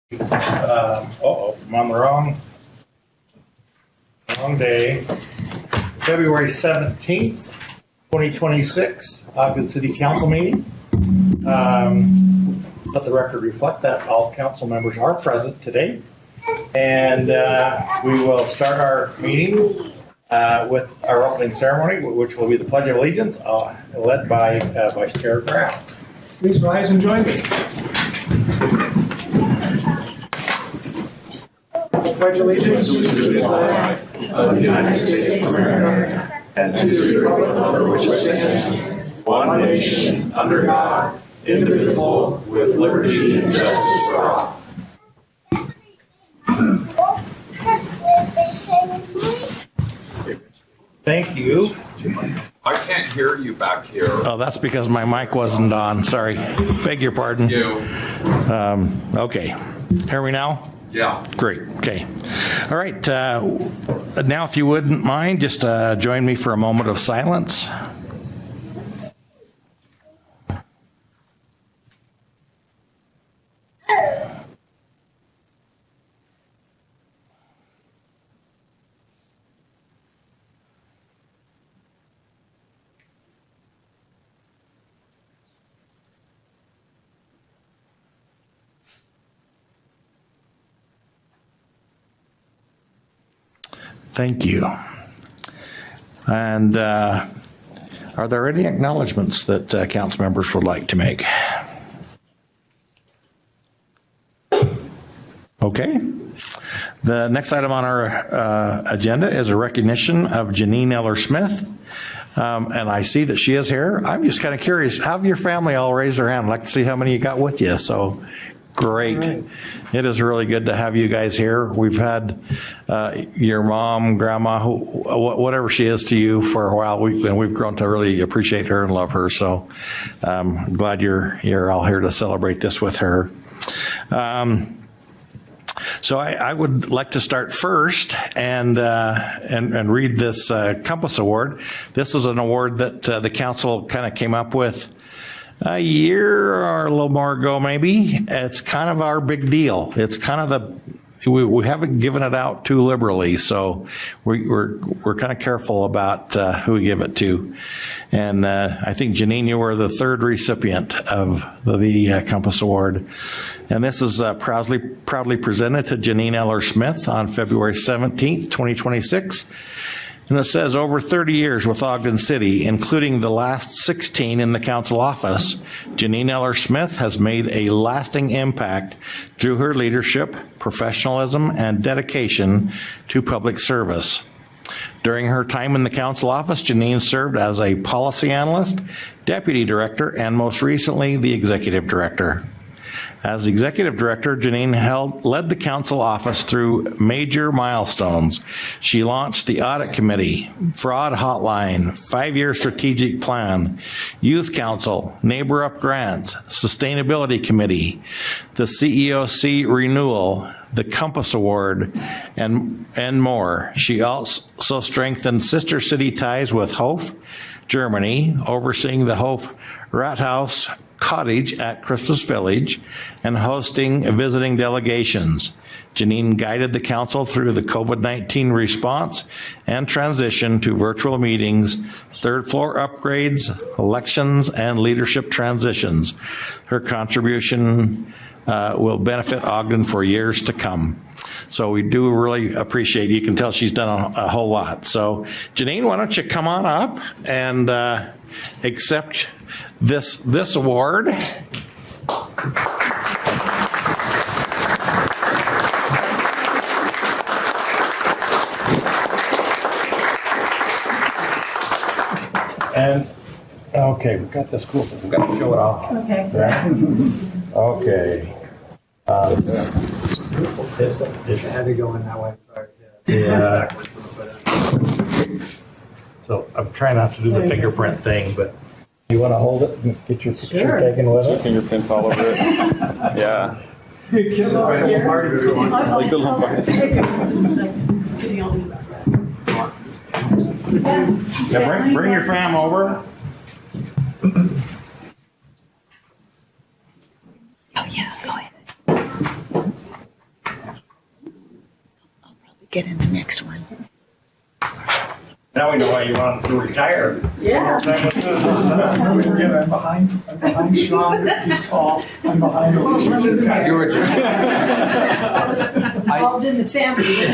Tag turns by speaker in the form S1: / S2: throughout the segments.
S1: I'm on the wrong day. February 17th, 2026, Ogden City Council meeting. Let the record reflect that all council members are present today. And we will start our meeting with our opening ceremony, which will be the Pledge of Allegiance, led by Vice Chair Graham.
S2: Please rise and join me. Pledge allegiance to the flag of the United States of America and to the republic for which it stands, one nation, under God, indivisible, with liberty and justice for all.
S1: Thank you.
S3: I can't hear you back here.
S1: Oh, that's because my mic wasn't on. Sorry. Beg your pardon. Okay. Hear me now?
S3: Yeah.
S1: Great. Okay. All right. Now, if you wouldn't mind, just join me for a moment of silence. Thank you. And are there any acknowledgments that council members would like to make? Okay. The next item on our agenda is a recognition of Janine Eller-Smith. And I see that she is here. I'm just kind of curious, how have your family all raised their hand? I'd like to see how many you got with you. So great. Right. It is really good to have you guys here. We've had your mom, grandma, whatever she is to you for a while, and we've grown to really appreciate her and love her. So I'm glad you're all here to celebrate this with her. So I would like to start first and read this Compass Award. This is an award that the council kind of came up with a year or a little more ago, maybe. It's kind of our big deal. It's kind of we haven't given it out too liberally, so we're kind of careful about who we give it to. And I think, Janine, you were the third recipient of the Compass Award. And this is proudly presented to Janine Eller-Smith on February 17th, 2026. And it says, over 30 years with Ogden City, including the last 16 in the council office, Janine Eller-Smith has made a lasting impact through her leadership, professionalism, and dedication to public service. During her time in the council office, Janine served as a policy analyst, deputy director, and most recently, the executive director. As executive director, Janine led the council office through major milestones. She launched the audit committee, fraud hotline, 5-year strategic plan, youth council, neighbor up grants, sustainability committee, the CEOC renewal, the Compass Award, and more. She also strengthened sister city ties with Hof, Germany, overseeing the Hof Rathaus Cottage at Christmas Village and hosting visiting delegations. Janine guided the council through the COVID-19 response and transition to virtual meetings, third floor upgrades, elections, and leadership transitions. Her contribution will benefit Ogden for years to come. So we do really appreciate it. You can tell she's done a whole lot. So Janine, why don't you come on up and accept this award. And okay, we've got this cool thing. We've got to show it off.
S4: Okay.
S1: Right? Okay.
S2: It had to go in that way. Sorry.
S1: Yeah. So I'm trying not to do the fingerprint thing, but you want to hold it and get your picture taken with it?
S3: Fingerprints all over it. Yeah.
S2: Kiss it right at party if you want.
S3: Like the Lombardi.
S1: Yeah, bring your fam over.
S4: Oh yeah, go ahead. get in the next one.
S1: Now we know why you wanted to retire.
S4: Yeah.
S5: I'm behind Sean, he's tall, I'm behind him.
S6: You were just.
S4: Involved in the family.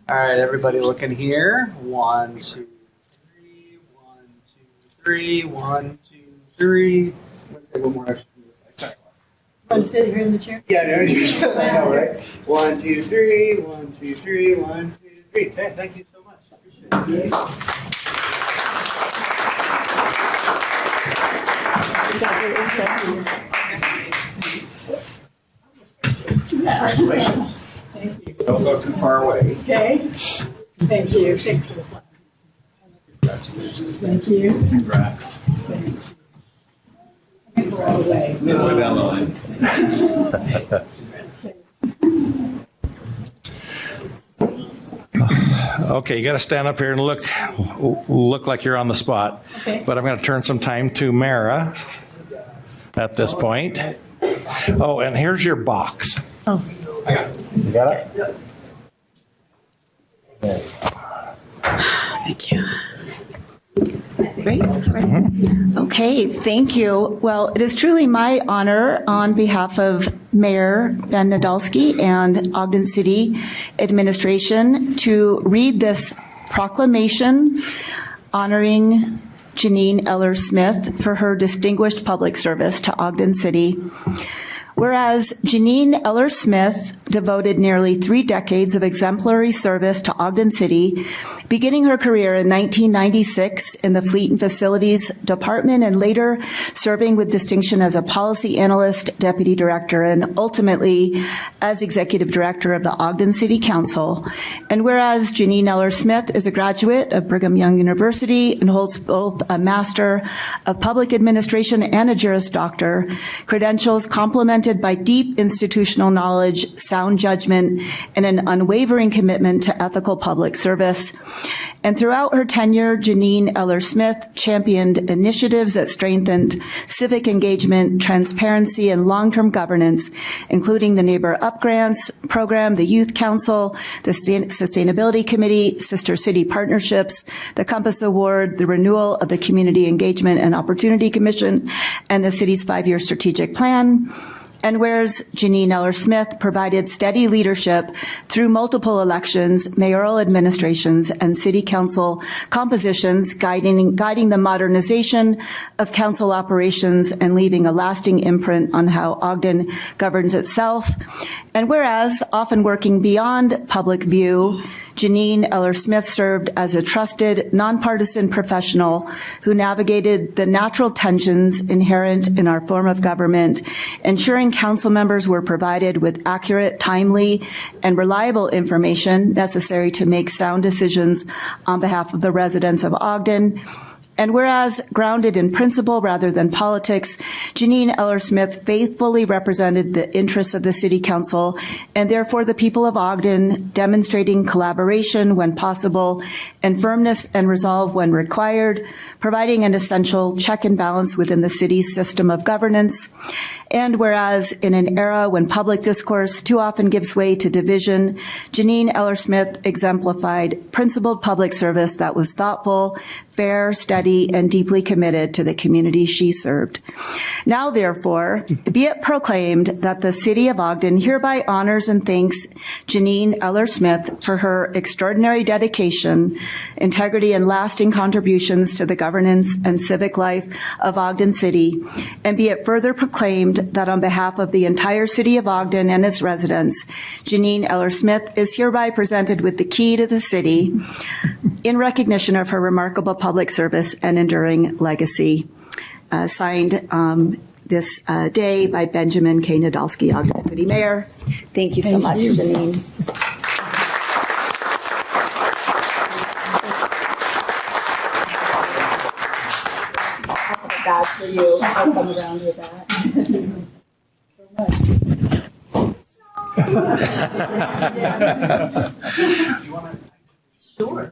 S6: All right, everybody looking here. 1, 2, 3. 1, 2, 3. 1, 2, 3. Let's say one more extra from this side. Sorry.
S4: Want to sit here in the chair?
S6: Yeah, no, I know, right? 1, 2, 3. 1, 2, 3. 1, 2, 3. Okay, thank you so much. Appreciate it.
S1: Congratulations.
S4: Thank you.
S1: Don't go too far away.
S4: Okay. Thank you. Thanks for the fun. Congratulations. Thank you.
S1: Congrats.
S4: Thanks. We're all the way.
S3: Way down the line.
S1: Okay, you got to stand up here and look like you're on the spot.
S4: Okay.
S1: But I'm going to turn some time to Mara at this point. Oh, and here's your box.
S4: Oh.
S1: You got it?
S4: Thank you. Great. Okay, thank you. Well, it is truly my honor on behalf of Mayor Ben Nadolski and Ogden City Administration to read this proclamation honoring Janine Eller Smith for her distinguished public service to Ogden City. Whereas Janine Eller Smith devoted nearly 3 decades of exemplary service to Ogden City, beginning her career in 1996 in the Fleet and Facilities Department and later serving with distinction as a policy analyst, deputy director, and ultimately as executive director of the Ogden City Council. And whereas Janine Eller Smith is a graduate of Brigham Young University and holds both a Master of Public Administration and a Juris Doctor, credentials complemented by deep institutional knowledge, sound judgment, and an unwavering commitment to ethical public service. And throughout her tenure, Janine Eller Smith championed initiatives that strengthened civic engagement, transparency, and long-term governance, including the Neighbor Up Grants Program, the Youth Council, the Sustainability Committee, Sister City Partnerships, the Compass Award, the renewal of the Community Engagement and Opportunity Commission, and the city's 5-year strategic plan. And whereas Janine Eller Smith provided steady leadership through multiple elections, mayoral administrations, and city council compositions, guiding the modernization of council operations and leaving a lasting imprint on how Ogden governs itself. And whereas often working beyond public view, Janine Eller Smith served as a trusted, nonpartisan professional who navigated the natural tensions inherent in our form of government, ensuring council members were provided with accurate, timely, and reliable information necessary to make sound decisions on behalf of the residents of Ogden. And whereas grounded in principle rather than politics, Janine Eller Smith faithfully represented the interests of the City Council and therefore the people of Ogden, demonstrating collaboration when possible and firmness and resolve when required, providing an essential check and balance within the city's system of governance. And whereas in an era when public discourse too often gives way to division, Janine Eller Smith exemplified principled public service that was thoughtful, fair, steady, and deeply committed to the community she served. Now, therefore, be it proclaimed that the City of Ogden hereby honors and thanks Janine Eller Smith for her extraordinary dedication, integrity, and lasting contributions to the governance and civic life of Ogden City, and be it further proclaimed that on behalf of the entire City of Ogden and its residents, Janine Eller Smith is hereby presented with the key to the city in recognition of her remarkable public service and enduring legacy. Signed this day by Benjamin K. Nadolski, Ogden City Mayor. Thank you so much, Janine. That's for you. I'll come around with that. Sure.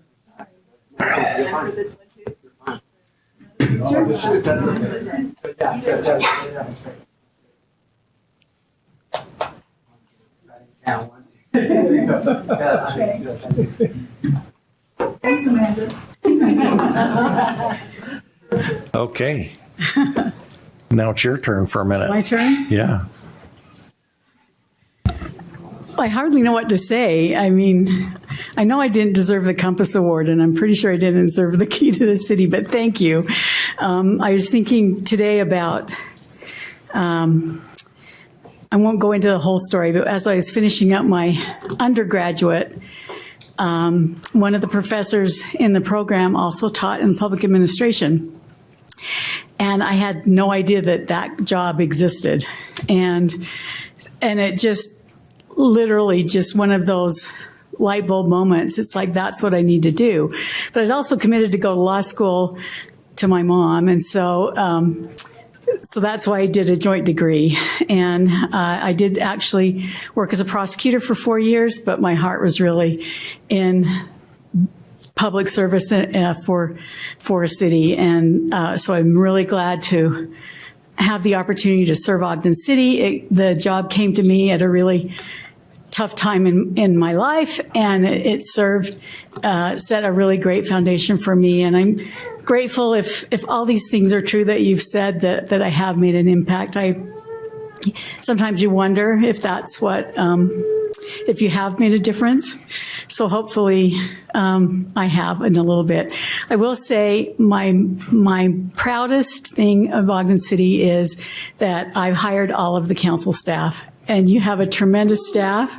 S5: Thanks, Amanda.
S1: Okay. Now it's your turn for a minute.
S7: My turn?
S1: Yeah.
S7: I hardly know what to say. I mean, I know I didn't deserve the Compass Award, and I'm pretty sure I didn't deserve the Key to the City, but thank you. I was thinking today about, I won't go into the whole story, but as I was finishing up my undergraduate, one of the professors in the program also taught in public administration. And I had no idea that that job existed. And it just literally just one of those light bulb moments. It's like, that's what I need to do. But I'd also committed to go to law school to my mom. And so that's why I did a joint degree. And I did actually work as a prosecutor for 4 years, but my heart was really in public service for a city. And so I'm really glad to have the opportunity to serve Ogden City. The job came to me at a really tough time in my life, and it served, set a really great foundation for me. And I'm grateful if all these things are true that you've said, that I have made an impact. Sometimes you wonder if that's what, if you have made a difference. So hopefully I have in a little bit. I will say my proudest thing of Ogden City is that I've hired all of the council staff. And you have a tremendous staff,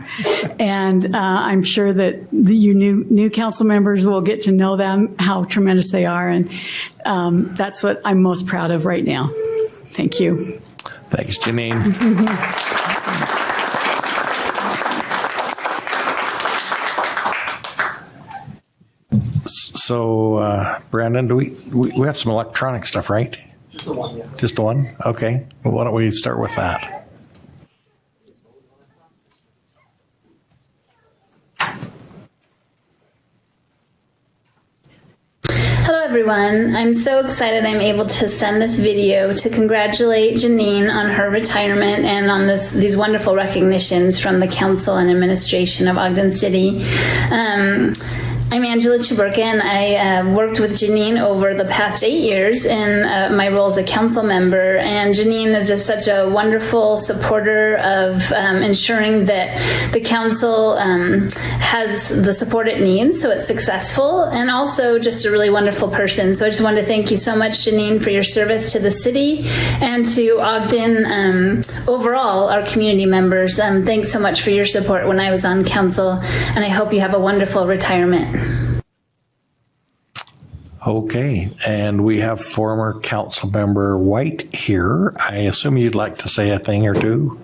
S7: and I'm sure that you new council members will get to know them, how tremendous they are, and that's what I'm most proud of right now. Thank you.
S1: Thanks, Janine. So, Brandon, do we have some electronic stuff, right?
S6: Just the one, yeah.
S1: Just the one? Okay. Well, why don't we start with that?
S8: Hello everyone, I'm so excited I'm able to send this video to congratulate Janine on her retirement and on these wonderful recognitions from the council and administration of Ogden City. I'm Angela Chiburka, and I worked with Janine over the past 8 years in my role as a council member. And Janine is just such a wonderful supporter of ensuring that the council has the support it needs so it's successful, and also just a really wonderful person. So I just wanted to thank you so much, Janine, for your service to the city and to Ogden overall, our community members. Thanks so much for your support when I was on council, and I hope you have a wonderful retirement.
S1: Okay, and we have former council member White here. I assume you'd like to say a thing or two?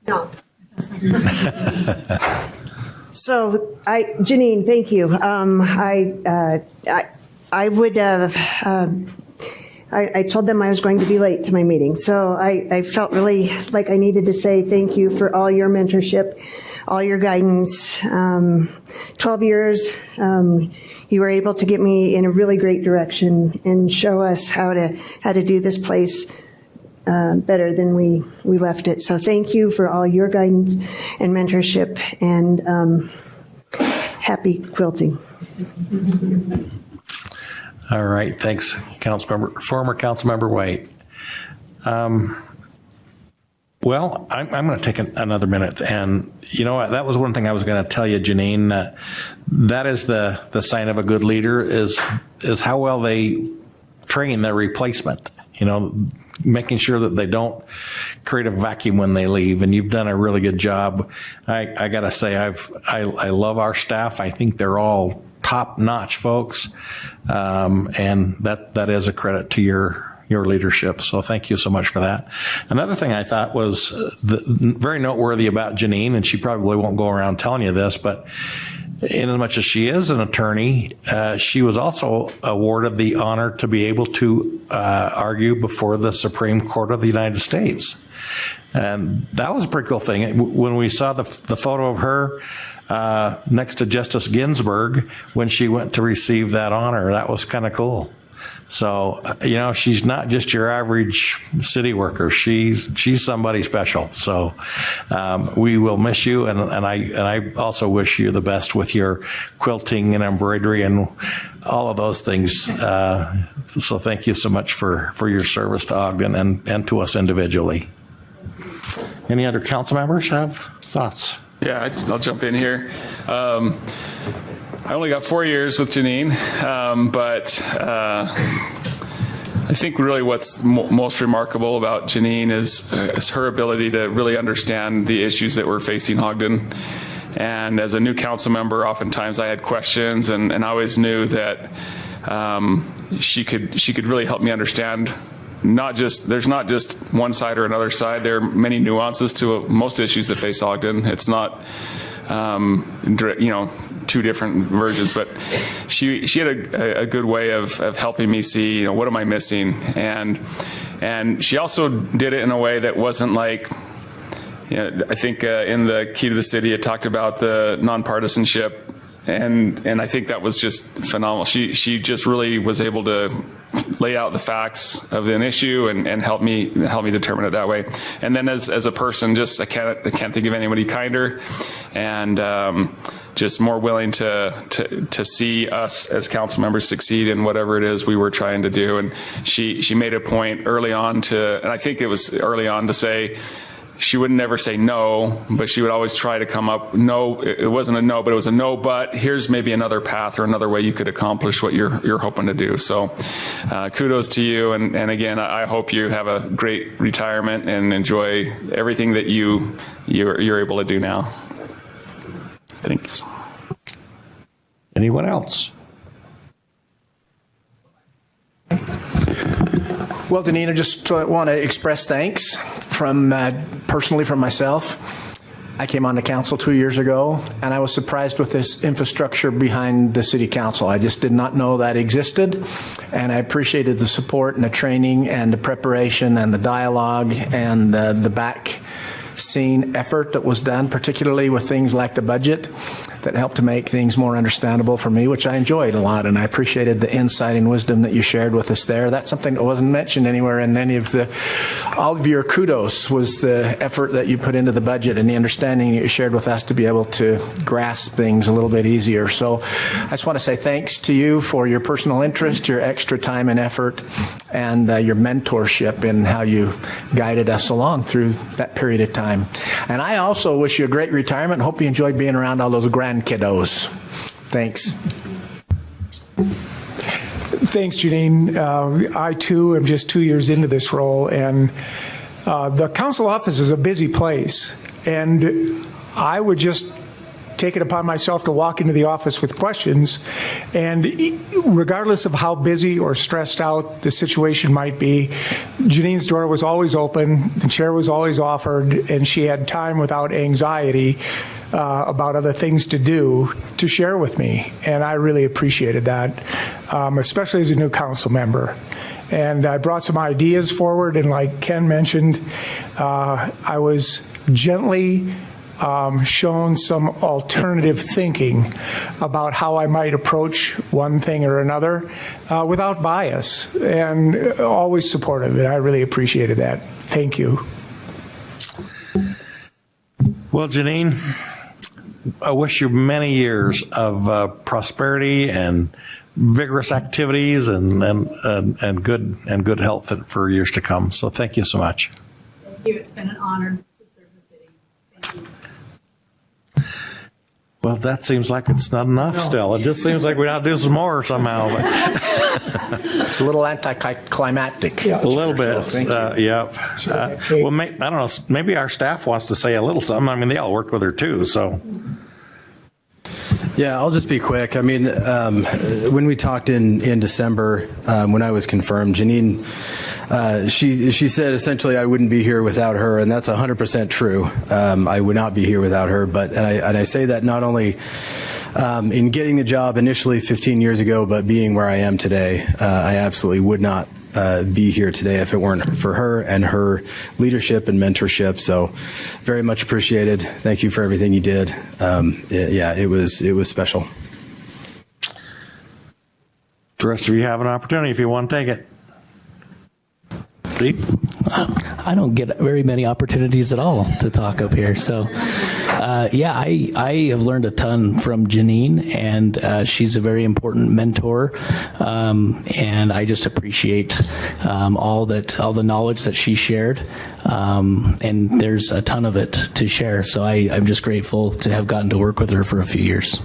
S9: No. So, Janine, thank you. I would have. I told them I was going to be late to my meeting, so I felt really like I needed to say thank you for all your mentorship, all your guidance. 12 years, you were able to get me in a really great direction and show us how to do this place better than we left it. So thank you for all your guidance and mentorship, and happy quilting.
S1: All right, thanks, former Councilmember White. Well, I'm going to take another minute, and you know what? That was one thing I was going to tell you, Janine. That is the sign of a good leader is how well they train their replacement. You know, making sure that they don't create a vacuum when they leave, and you've done a really good job. I got to say, I love our staff. I think they're all top-notch folks, and that is a credit to your leadership. So thank you so much for that. Another thing I thought was very noteworthy about Janine, and she probably won't go around telling you this, but in as much as she is an attorney, she was also awarded the honor to be able to argue before the Supreme Court of the United States. And that was a pretty cool thing. When we saw the photo of her next to Justice Ginsburg when she went to receive that honor, that was kind of cool. So, she's not just your average city worker. She's somebody special. So, we will miss you. And I also wish you the best with your quilting and embroidery and all of those things. So thank you so much for your service to Ogden and to us individually. Any other council members have thoughts?
S10: Yeah, I'll jump in here. I only got 4 years with Janine, but I think really what's most remarkable about Janine is her ability to really understand the issues that we're facing Ogden. And as a new council member, oftentimes I had questions, and I always knew that she could really help me understand. There's not just one side or another side. There are many nuances to most issues that face Ogden. It's not, two different versions, but she had a good way of helping me see, what am I missing? And she also did it in a way that wasn't like, I think in the Key to the City, it talked about the nonpartisanship. And I think that was just phenomenal. She just really was able to lay out the facts of an issue and help me determine it that way. And then as a person, just I can't think of anybody kinder and just more willing to see us as council members succeed in whatever it is we were trying to do. And she made a point early on and I think it was early on to say, she would never say no, but she would always try to come up, no, it wasn't a no, but it was a no, but here's maybe another path or another way you could accomplish what you're hoping to do. So kudos to you. And again, I hope you have a great retirement and enjoy everything that you're able to do now. Thanks.
S1: Anyone else?
S5: Well, Janine, I just want to express thanks personally from myself. I came on the council 2 years ago, and I was surprised with this infrastructure behind the city council. I just did not know that existed, and I appreciated the support and the training and the preparation and the dialogue and the back scene effort that was done, particularly with things like the budget, that helped to make things more understandable for me, which I enjoyed a lot, and I appreciated the insight and wisdom that you shared with us there. That's something that wasn't mentioned anywhere in any of all of your kudos was the effort that you put into the budget and the understanding that you shared with us to be able to grasp things a little bit easier. So I just want to say thanks to you for your personal interest, your extra time and effort, and your mentorship in how you guided us along through that period of time. And I also wish you a great retirement. Hope you enjoyed being around all those grandkiddos. Thanks.
S11: Thanks, Janine. I, too, am just 2 years into this role, and the council office is a busy place, and I would just take it upon myself to walk into the office with questions, and regardless of how busy or stressed out the situation might be, Janine's door was always open, the chair was always offered, and she had time without anxiety about other things to do to share with me, and I really appreciated that, especially as a new council member. And I brought some ideas forward, and like Ken mentioned, I was gently shown some alternative thinking about how I might approach one thing or another without bias, and always supportive, and I really appreciated that. Thank you.
S1: Well, Janine, I wish you many years of prosperity and vigorous activities and good health for years to come. So thank you so much.
S7: Thank you. It's been an honor to serve the city. Thank you.
S1: Well, that seems like it's not enough still. It just seems like we ought to do some more somehow.
S5: It's a little anticlimactic.
S1: A little bit.
S5: So
S1: yeah. Well, I don't know. Maybe our staff wants to say a little something. I mean, they all worked with her too, so.
S12: Yeah, I'll just be quick. I mean, when we talked in December, when I was confirmed, Janine, she said essentially I wouldn't be here without her, and that's 100% true. I would not be here without her, and I say that not only in getting the job initially 15 years ago, but being where I am today. I absolutely would not be here today if it weren't for her and her leadership and mentorship. So very much appreciated. Thank you for everything you did. It was special.
S1: The rest of you have an opportunity if you want to take it. Steve?
S13: I don't get very many opportunities at all to talk up here. So, I have learned a ton from Janine, and she's a very important mentor. And I just appreciate all the knowledge that she shared. And there's a ton of it to share. So I'm just grateful to have gotten to work with her for a few years.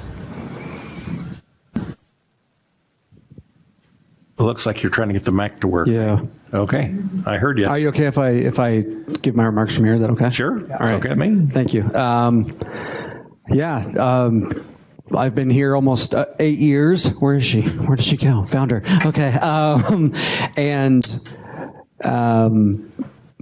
S1: It looks like you're trying to get the mic to work.
S14: Yeah.
S1: Okay, I heard you.
S14: Are you okay if I give my remarks from here? Is that okay?
S1: Sure.
S14: All right.
S1: Okay with me.
S14: Thank you. I've been here almost 8 years. Where is she? Where did she go? Found her. Okay.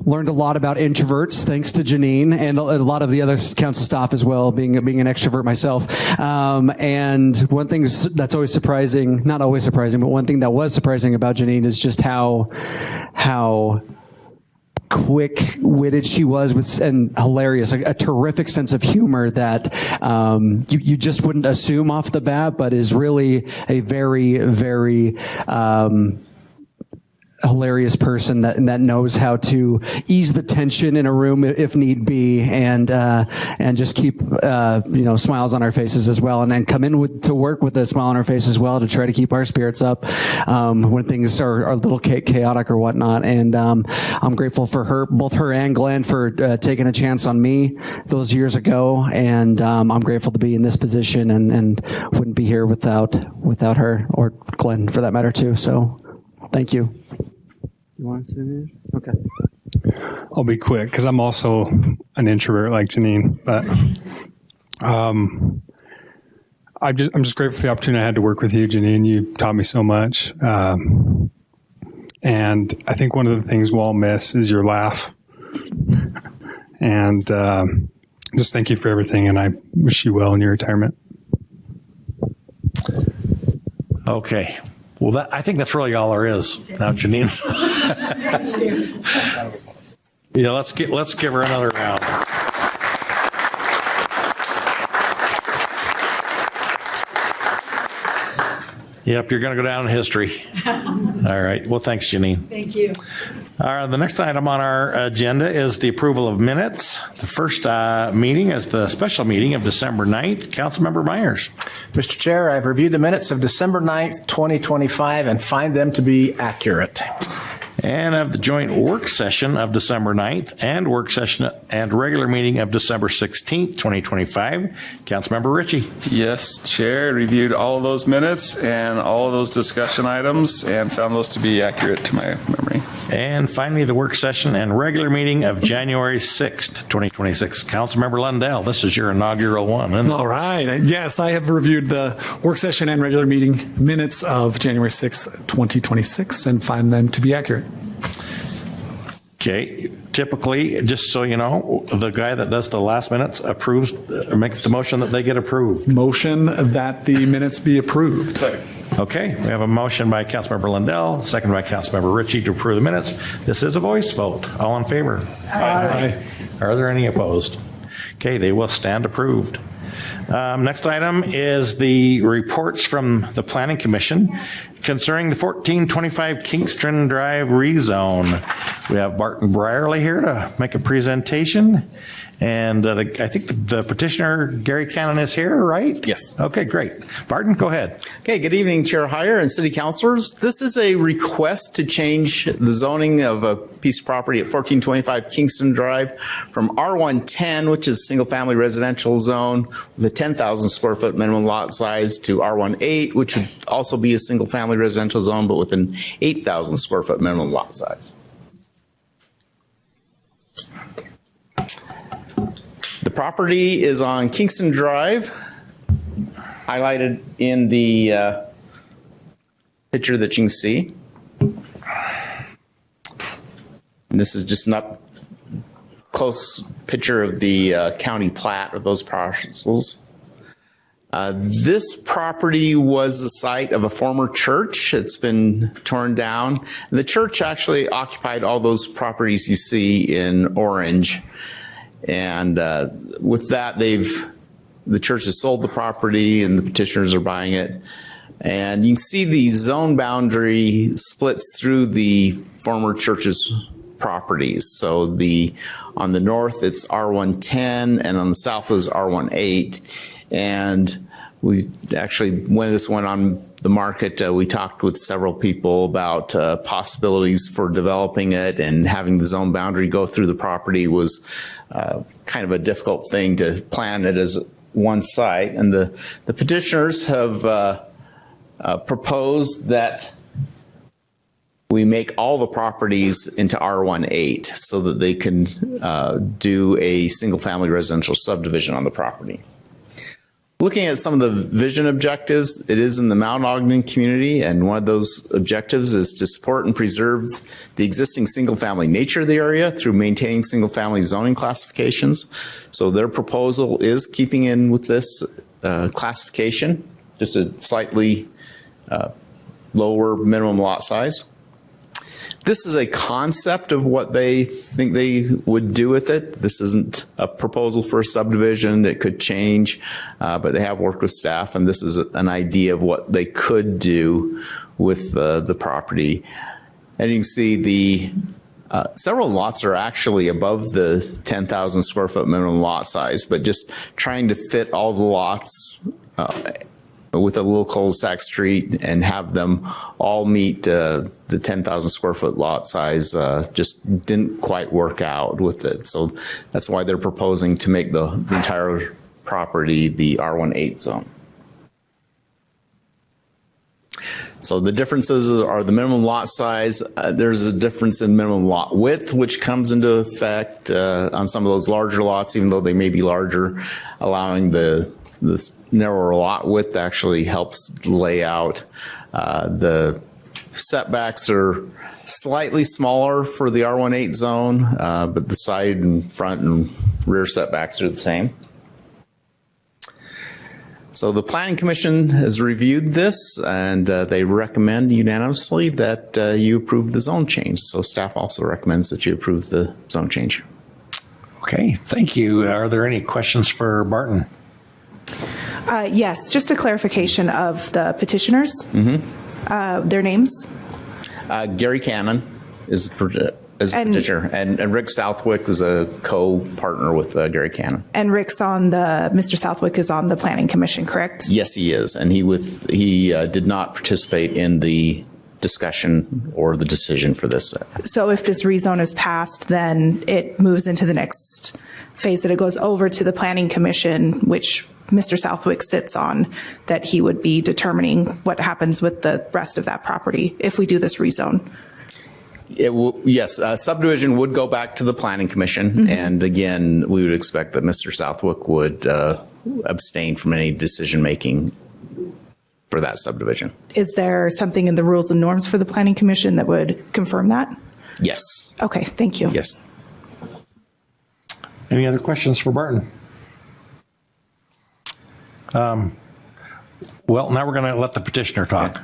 S14: Learned a lot about introverts thanks to Janine and a lot of the other council staff as well, being an extrovert myself. And one thing that's always surprising, not always surprising, but one thing that was surprising about Janine is just how quick-witted she was and hilarious, a terrific sense of humor that you just wouldn't assume off the bat, but is really a very, very hilarious person that knows how to ease the tension in a room if need be, and just keep smiles on our faces as well, and then come in to work with a smile on our face as well to try to keep our spirits up when things are a little chaotic or whatnot. And I'm grateful for both her and Glenn for taking a chance on me those years ago, and I'm grateful to be in this position and wouldn't be here without her, or Glenn for that matter too. So thank you. You want to say anything? Okay.
S15: I'll be quick because I'm also an introvert like Janine, but I'm just grateful for the opportunity I had to work with you, Janine. You taught me so much. And I think one of the things we'll all miss is your laugh. And just thank you for everything, and I wish you well in your retirement.
S1: Okay. Well, I think that's really all there is now, Janine. Yeah, let's give her another round. Yep, you're going to go down in history. All right. Well, thanks, Janine.
S7: Thank you.
S1: The next item on our agenda is the approval of minutes. The first meeting is the special meeting of December 9th. Councilmember Myers.
S5: Mr. Chair, I've reviewed the minutes of December 9th, 2025, and find them to be accurate.
S1: And of the joint work session of December 9th and work session and regular meeting of December 16th, 2025. Councilmember Ritchie.
S10: Yes, Chair, reviewed all of those minutes and all of those discussion items and found those to be accurate to my memory.
S1: And finally, the work session and regular meeting of January 6th, 2026. Councilmember Lundell, this is your inaugural one, isn't it?
S16: All right. Yes, I have reviewed the work session and regular meeting minutes of January 6th, 2026, and find them to be accurate.
S1: Okay. Typically, just so you know, the guy that does the last minutes approves, or makes the motion that they get approved.
S16: Motion that the minutes be approved.
S1: Okay. We have a motion by Councilmember Lundell, second by Councilmember Ritchie to approve the minutes. This is a voice vote. All in favor?
S16: Aye.
S1: Are there any opposed? Okay. They will stand approved. Next item is the reports from the Planning Commission concerning the 1425 Kingston Drive rezone. We have Barton Brierley here to make a presentation. And I think the petitioner, Gary Cannon, is here, right?
S17: Yes.
S1: Okay, great. Barton, go ahead.
S17: Okay, good evening, Chair Heyer and City Councilors. This is a request to change the zoning of a piece of property at 1425 Kingston Drive from R110, which is single-family residential zone with a 10,000 square foot minimum lot size, to R18, which would also be a single-family residential zone, but with an 8,000 square foot minimum lot size. The property is on Kingston Drive, highlighted in the picture that you can see. And this is just not close picture of the county plat of those parcels. This property was the site of a former church. It's been torn down. And the church actually occupied all those properties you see in orange. And with that, the church has sold the property and the petitioners are buying it. And you can see the zone boundary splits through the former church's properties. So on the north, it's R110, and on the south is R18. And we actually, when this went on the market, we talked with several people about possibilities for developing it, and having the zone boundary go through the property was kind of a difficult thing to plan it as one site. And the petitioners have proposed that we make all the properties into R18 so that they can do a single-family residential subdivision on the property. Looking at some of the vision objectives, it is in the Mount Ogden community, and one of those objectives is to support and preserve the existing single-family nature of the area through maintaining single-family zoning classifications. So their proposal is keeping in with this classification, just a slightly lower minimum lot size. This is a concept of what they think they would do with it. This isn't a proposal for a subdivision. It could change, but they have worked with staff, and this is an idea of what they could do with the property. And you can see the several lots are actually above the 10,000 square foot minimum lot size, but just trying to fit all the lots with a little cul-de-sac street and have them all meet the 10,000 square foot lot size just didn't quite work out with it. So that's why they're proposing to make the entire property the R18 zone. So the differences are the minimum lot size. There's a difference in minimum lot width, which comes into effect on some of those larger lots, even though they may be larger, allowing this narrower lot width actually helps lay out. The setbacks are slightly smaller for the R18 zone, but the side and front and rear setbacks are the same. So the Planning Commission has reviewed this, and they recommend unanimously that you approve the zone change. So staff also recommends that you approve the zone change.
S1: Okay, thank you. Are there any questions for Barton?
S18: Yes, just a clarification of the petitioners. Their names.
S17: Gary Cannon is the petitioner, and Rick Southwick is a co-partner with Gary Cannon.
S18: And Mr. Southwick is on the Planning Commission, correct?
S17: Yes, he is, and he did not participate in the discussion or the decision for this.
S18: So if this rezone is passed, then it moves into the next phase, that it goes over to the Planning Commission, which Mr. Southwick sits on, that he would be determining what happens with the rest of that property if we do this rezone.
S17: It will, yes, subdivision would go back to the Planning Commission, and again, we would expect that Mr. Southwick would abstain from any decision making for that subdivision.
S18: Is there something in the rules and norms for the Planning Commission that would confirm that?
S17: Yes.
S18: Okay, thank you.
S17: Yes.
S1: Any other questions for Barton? Well, now we're going to let the petitioner talk.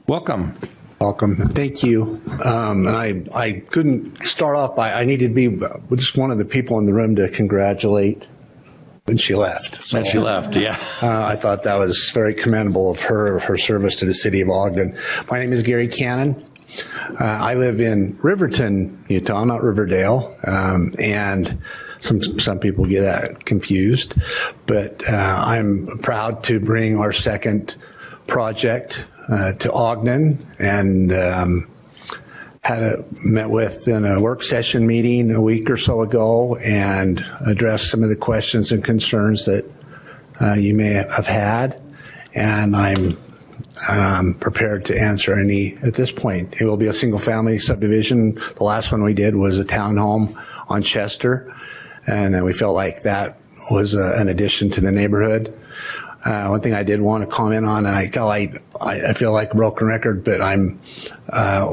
S1: Welcome.
S19: Welcome. Thank you. And I couldn't start off by, I needed to be just one of the people in the room to congratulate when she left.
S1: When she left, yeah.
S19: I thought that was very commendable of her service to the city of Ogden. My name is Gary Cannon. I live in Riverton, Utah, not Riverdale, and some people get that confused. But I'm proud to bring our second project to Ogden, and met with in a work session meeting a week or so ago, and addressed some of the questions and concerns that you may have had, and I'm prepared to answer any at this point. It will be a single-family subdivision. The last one we did was a townhome on Chester, and we felt like that was an addition to the neighborhood. One thing I did want to comment on, and I feel like a broken record, but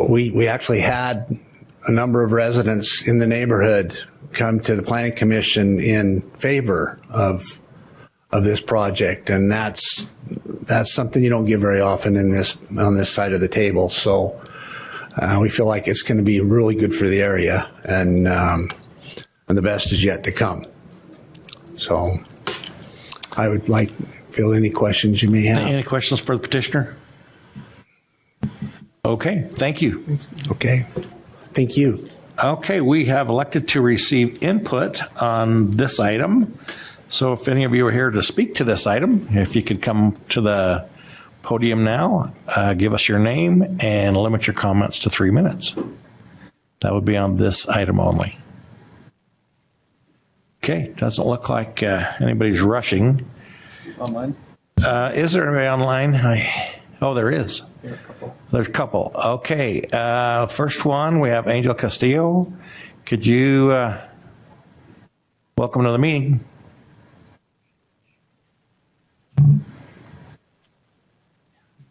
S19: we actually had a number of residents in the neighborhood come to the Planning Commission in favor of this project, and that's something you don't get very often on this side of the table. So we feel like it's going to be really good for the area, and the best is yet to come. So I would like field any questions you may have.
S1: Any questions for the petitioner? Okay, thank you.
S19: Okay, thank you.
S1: Okay, we have elected to receive input on this item. So if any of you are here to speak to this item, if you could come to the podium now, give us your name and limit your comments to 3 minutes. That would be on this item only. Okay, doesn't look like anybody's rushing.
S3: Online?
S1: Is there anybody online? Oh, there is. There's a couple. Okay, first one, we have Angel Castillo. Could you welcome to the meeting?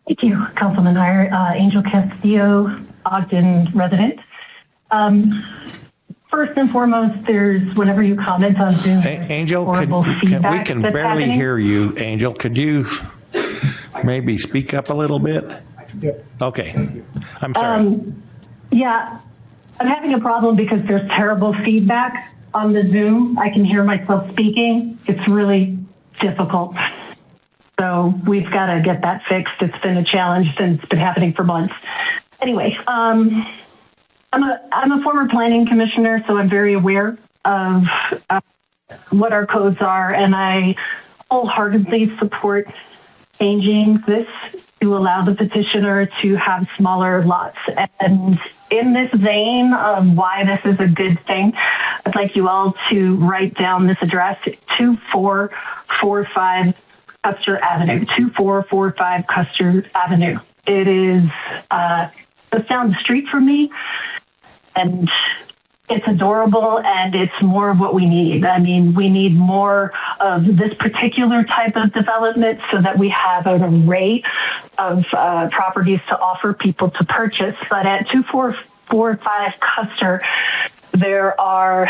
S20: Thank you, Councilman Heyer. Angel Castillo, Ogden resident. First and foremost, there's whenever you comment on Zoom,
S1: Angel, we
S20: feedback
S1: can
S20: that's
S1: barely
S20: happening.
S1: hear you, Angel. Could you maybe speak up a little bit? Okay. I'm sorry.
S20: Yeah, I'm having a problem because there's terrible feedback on the Zoom. I can hear myself speaking. It's really difficult. So we've got to get that fixed. It's been a challenge and it's been happening for months. Anyway, I'm a former planning commissioner, so I'm very aware of what our codes are, and I wholeheartedly support changing this to allow the petitioner to have smaller lots. And in this vein of why this is a good thing, I'd like you all to write down this address, 2445 Custer Avenue, 2445 Custer Avenue. It is just down the street from me, and it's adorable, and it's more of what we need. I mean, we need more of this particular type of development so that we have an array of properties to offer people to purchase. But at 2445 Custer, there are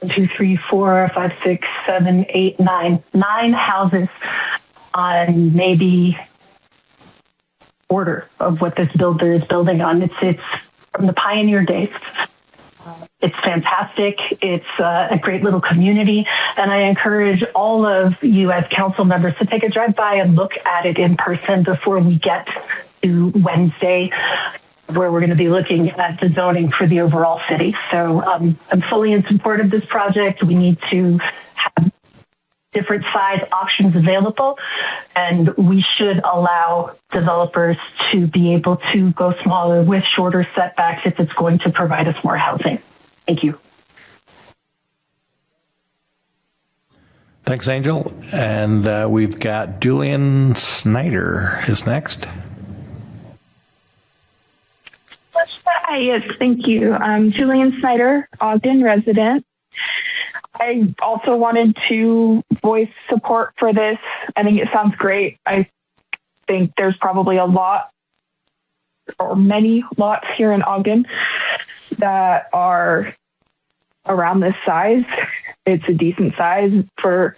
S20: 1, 2, 3, 4, 5, 6, 7, 8, 9 houses on maybe order of what this builder is building on. It's from the pioneer days. It's fantastic. It's a great little community, and I encourage all of you as council members to take a drive by and look at it in person before we get to Wednesday, where we're going to be looking at the zoning for the overall city. So I'm fully in support of this project. We need to have different size options available, and we should allow developers to be able to go smaller with shorter setbacks if it's going to provide us more housing. Thank you.
S1: Thanks, Angel. And we've got Julian Snyder is next.
S21: Hi, yes, thank you. Julian Snyder, Ogden resident. I also wanted to voice support for this. I think it sounds great. I think there's probably a lot or many lots here in Ogden that are around this size. It's a decent size for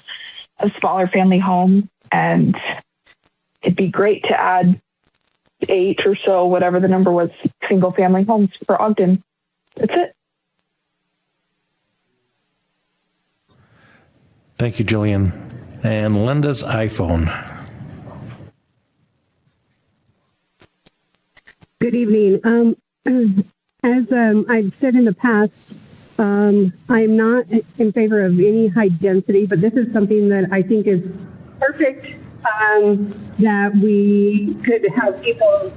S21: a smaller family home, and it'd be great to add 8 or so, whatever the number was, single family homes for Ogden. That's it.
S1: Thank you, Julian. And Linda's iPhone.
S22: Good evening. As I've said in the past, I'm not in favor of any high density, but this is something that I think is perfect, that we could have people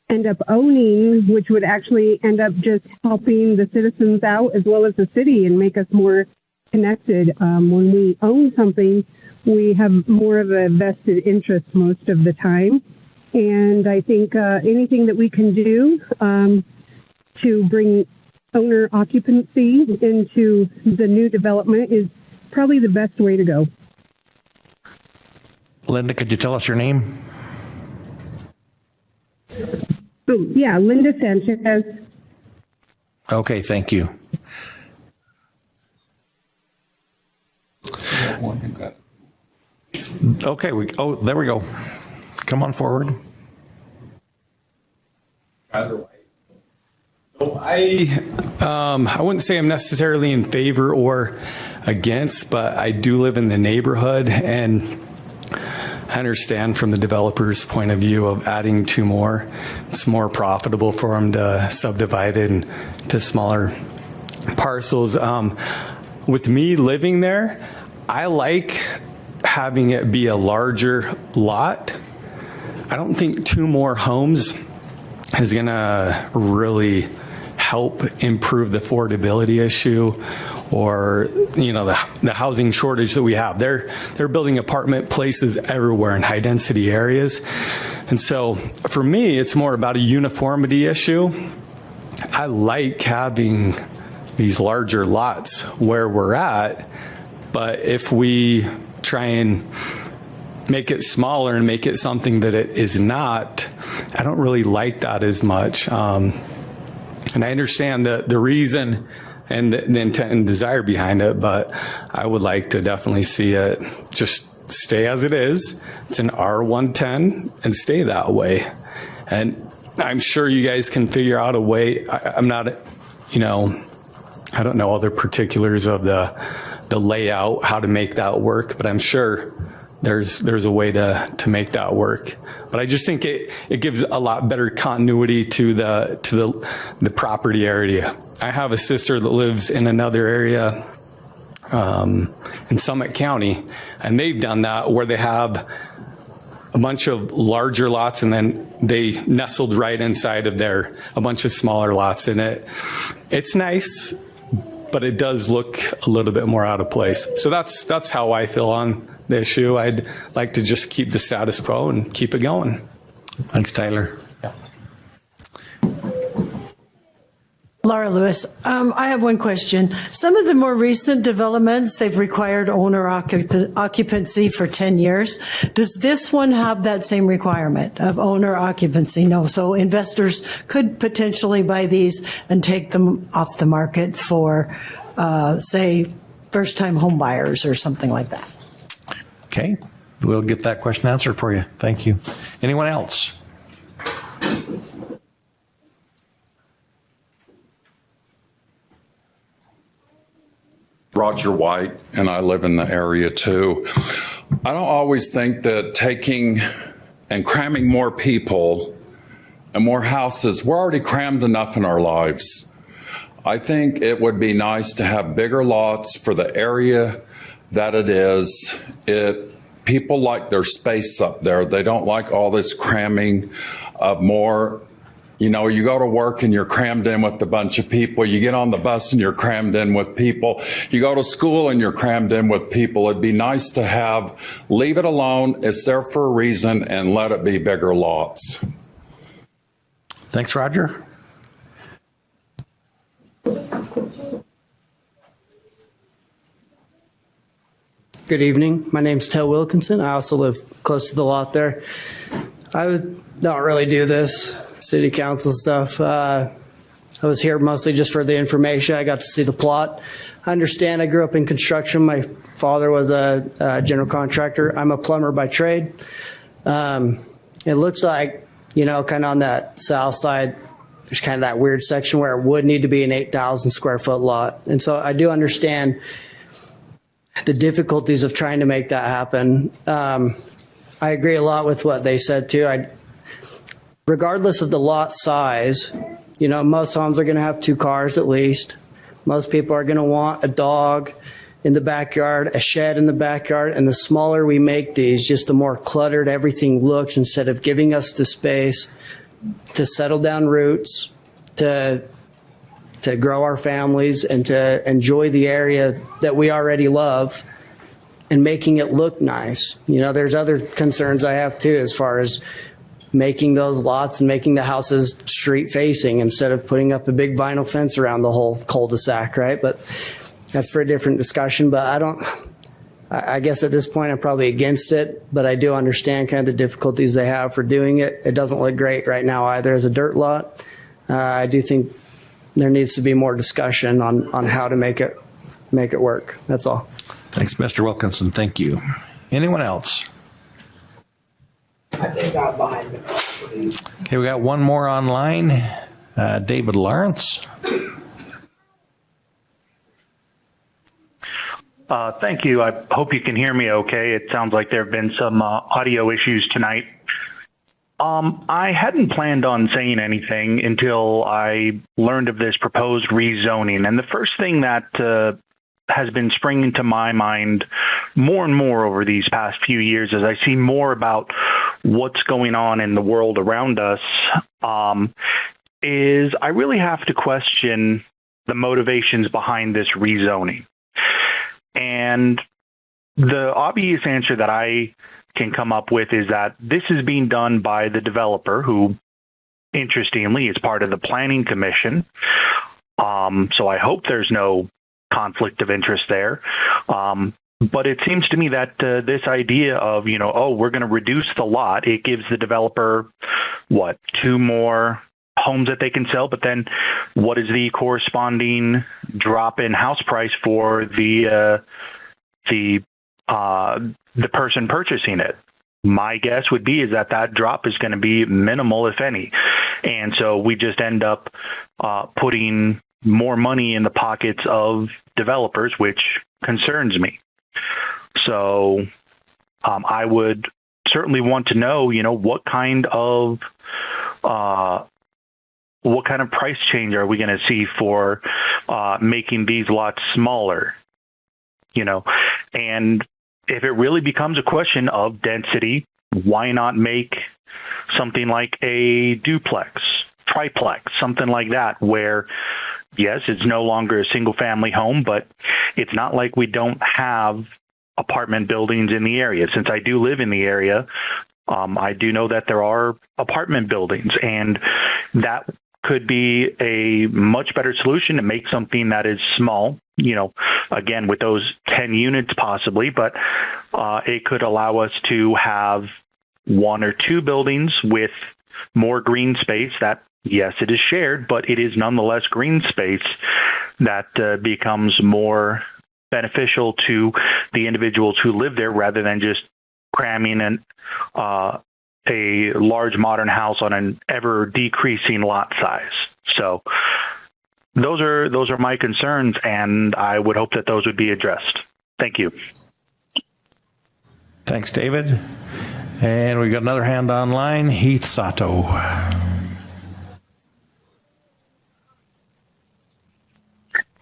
S22: end up owning, which would actually end up just helping the citizens out as well as the city and make us more connected. When we own something, we have more of a vested interest most of the time. And I think anything that we can do to bring owner occupancy into the new development is probably the best way to go.
S1: Linda, could you tell us your name?
S22: Oh, yeah, Linda Sanchez.
S1: Okay, thank you. Okay, there we go. Come on forward.
S3: So I
S15: I wouldn't say I'm necessarily in favor or against, but I do live in the neighborhood, and I understand from the developer's point of view of adding 2 more. It's more profitable for them to subdivide it into smaller parcels. With me living there, I like having it be a larger lot. I don't think 2 more homes is going to really help improve the affordability issue or, you know, the housing shortage that we have. They're building apartment places everywhere in high density areas. And so for me, it's more about a uniformity issue. I like having these larger lots where we're at, but if we try and make it smaller and make it something that it is not, I don't really like that as much. And I understand the reason and the intent and desire behind it, but I would like to definitely see it just stay as it is. It's an R110 and stay that way. And I'm sure you guys can figure out a way. I'm not, you know, I don't know all the particulars of the layout, how to make that work, but I'm sure there's a way to make that work. But I just think it gives a lot better continuity to the property area. I have a sister that lives in another area in Summit County, and they've done that where they have a bunch of larger lots and then they nestled right inside of a bunch of smaller lots in it. It's nice, but it does look a little bit more out of place. So that's how I feel on the issue. I'd like to just keep the status quo and keep it going.
S1: Thanks, Tyler.
S2: Laura Lewis. I have one question. Some of the more recent developments, they've required owner occupancy for 10 years. Does this one have that same requirement of owner occupancy? No. So investors could potentially buy these and take them off the market for, say, first-time home buyers or something like that.
S1: Okay. We'll get that question answered for you. Thank you. Anyone else?
S4: Roger White, and I live in the area too. I don't always think that taking and cramming more people and more houses, we're already crammed enough in our lives. I think it would be nice to have bigger lots for the area that it is. People like their space up there. They don't like all this cramming of more. You know, you go to work and you're crammed in with a bunch of people. You get on the bus and you're crammed in with people. You go to school and you're crammed in with people. It'd be nice to leave it alone. It's there for a reason, and let it be bigger lots.
S1: Thanks, Roger.
S23: Good evening. My name's Ted Wilkinson. I also live close to the lot there. I don't really do this city council stuff. I was here mostly just for the information. I got to see the plot. I understand I grew up in construction. My father was a general contractor. I'm a plumber by trade. It looks like, you know, kind of on that south side, there's kind of that weird section where it would need to be an 8,000 square foot lot. And so I do understand the difficulties of trying to make that happen. I agree a lot with what they said too. Regardless of the lot size, you know, most homes are going to have 2 cars at least. Most people are going to want a dog in the backyard, a shed in the backyard, and the smaller we make these, just the more cluttered everything looks, instead of giving us the space to settle down roots, to grow our families, and to enjoy the area that we already love, and making it look nice. You know, there's other concerns I have too, as far as making those lots and making the houses street facing instead of putting up a big vinyl fence around the whole cul-de-sac, right? But that's for a different discussion. But I guess at this point I'm probably against it, but I do understand kind of the difficulties they have for doing it. It doesn't look great right now either as a dirt lot. I do think there needs to be more discussion on how to make it work. That's all.
S1: Thanks, Mr. Wilkinson. Thank you. Anyone else?
S24: I think I'm behind the property.
S1: Okay, we got one more online. David Lawrence.
S6: Thank you. I hope you can hear me okay. It sounds like there have been some audio issues tonight. I hadn't planned on saying anything until I learned of this proposed rezoning. And the first thing that has been springing to my mind more and more over these past few years as I see more about what's going on in the world around us is I really have to question the motivations behind this rezoning. And the obvious answer that I can come up with is that this is being done by the developer who, interestingly, is part of the planning commission. So I hope there's no conflict of interest there. But it seems to me that this idea of, we're going to reduce the lot, it gives the developer, 2 more homes that they can sell, but then what is the corresponding drop in house price for the person purchasing it? My guess would be is that drop is going to be minimal, if any. And so we just end up putting more money in the pockets of developers, which concerns me. So I would certainly want to know, what kind of price change are we going to see for making these lots smaller? And if it really becomes a question of density, why not make something like a duplex, triplex, something like that, where, yes, it's no longer a single family home, but it's not like we don't have apartment buildings in the area. Since I do live in the area, I do know that there are apartment buildings, and that could be a much better solution to make something that is small, again, with those 10 units possibly, but it could allow us to have 1 or 2 buildings with more green space that, yes, it is shared, but it is nonetheless green space that becomes more beneficial to the individuals who live there rather than just cramming a large modern house on an ever decreasing lot size. So those are my concerns, and I would hope that those would be addressed. Thank you.
S1: Thanks, David. And we've got another hand online, Heath Sato.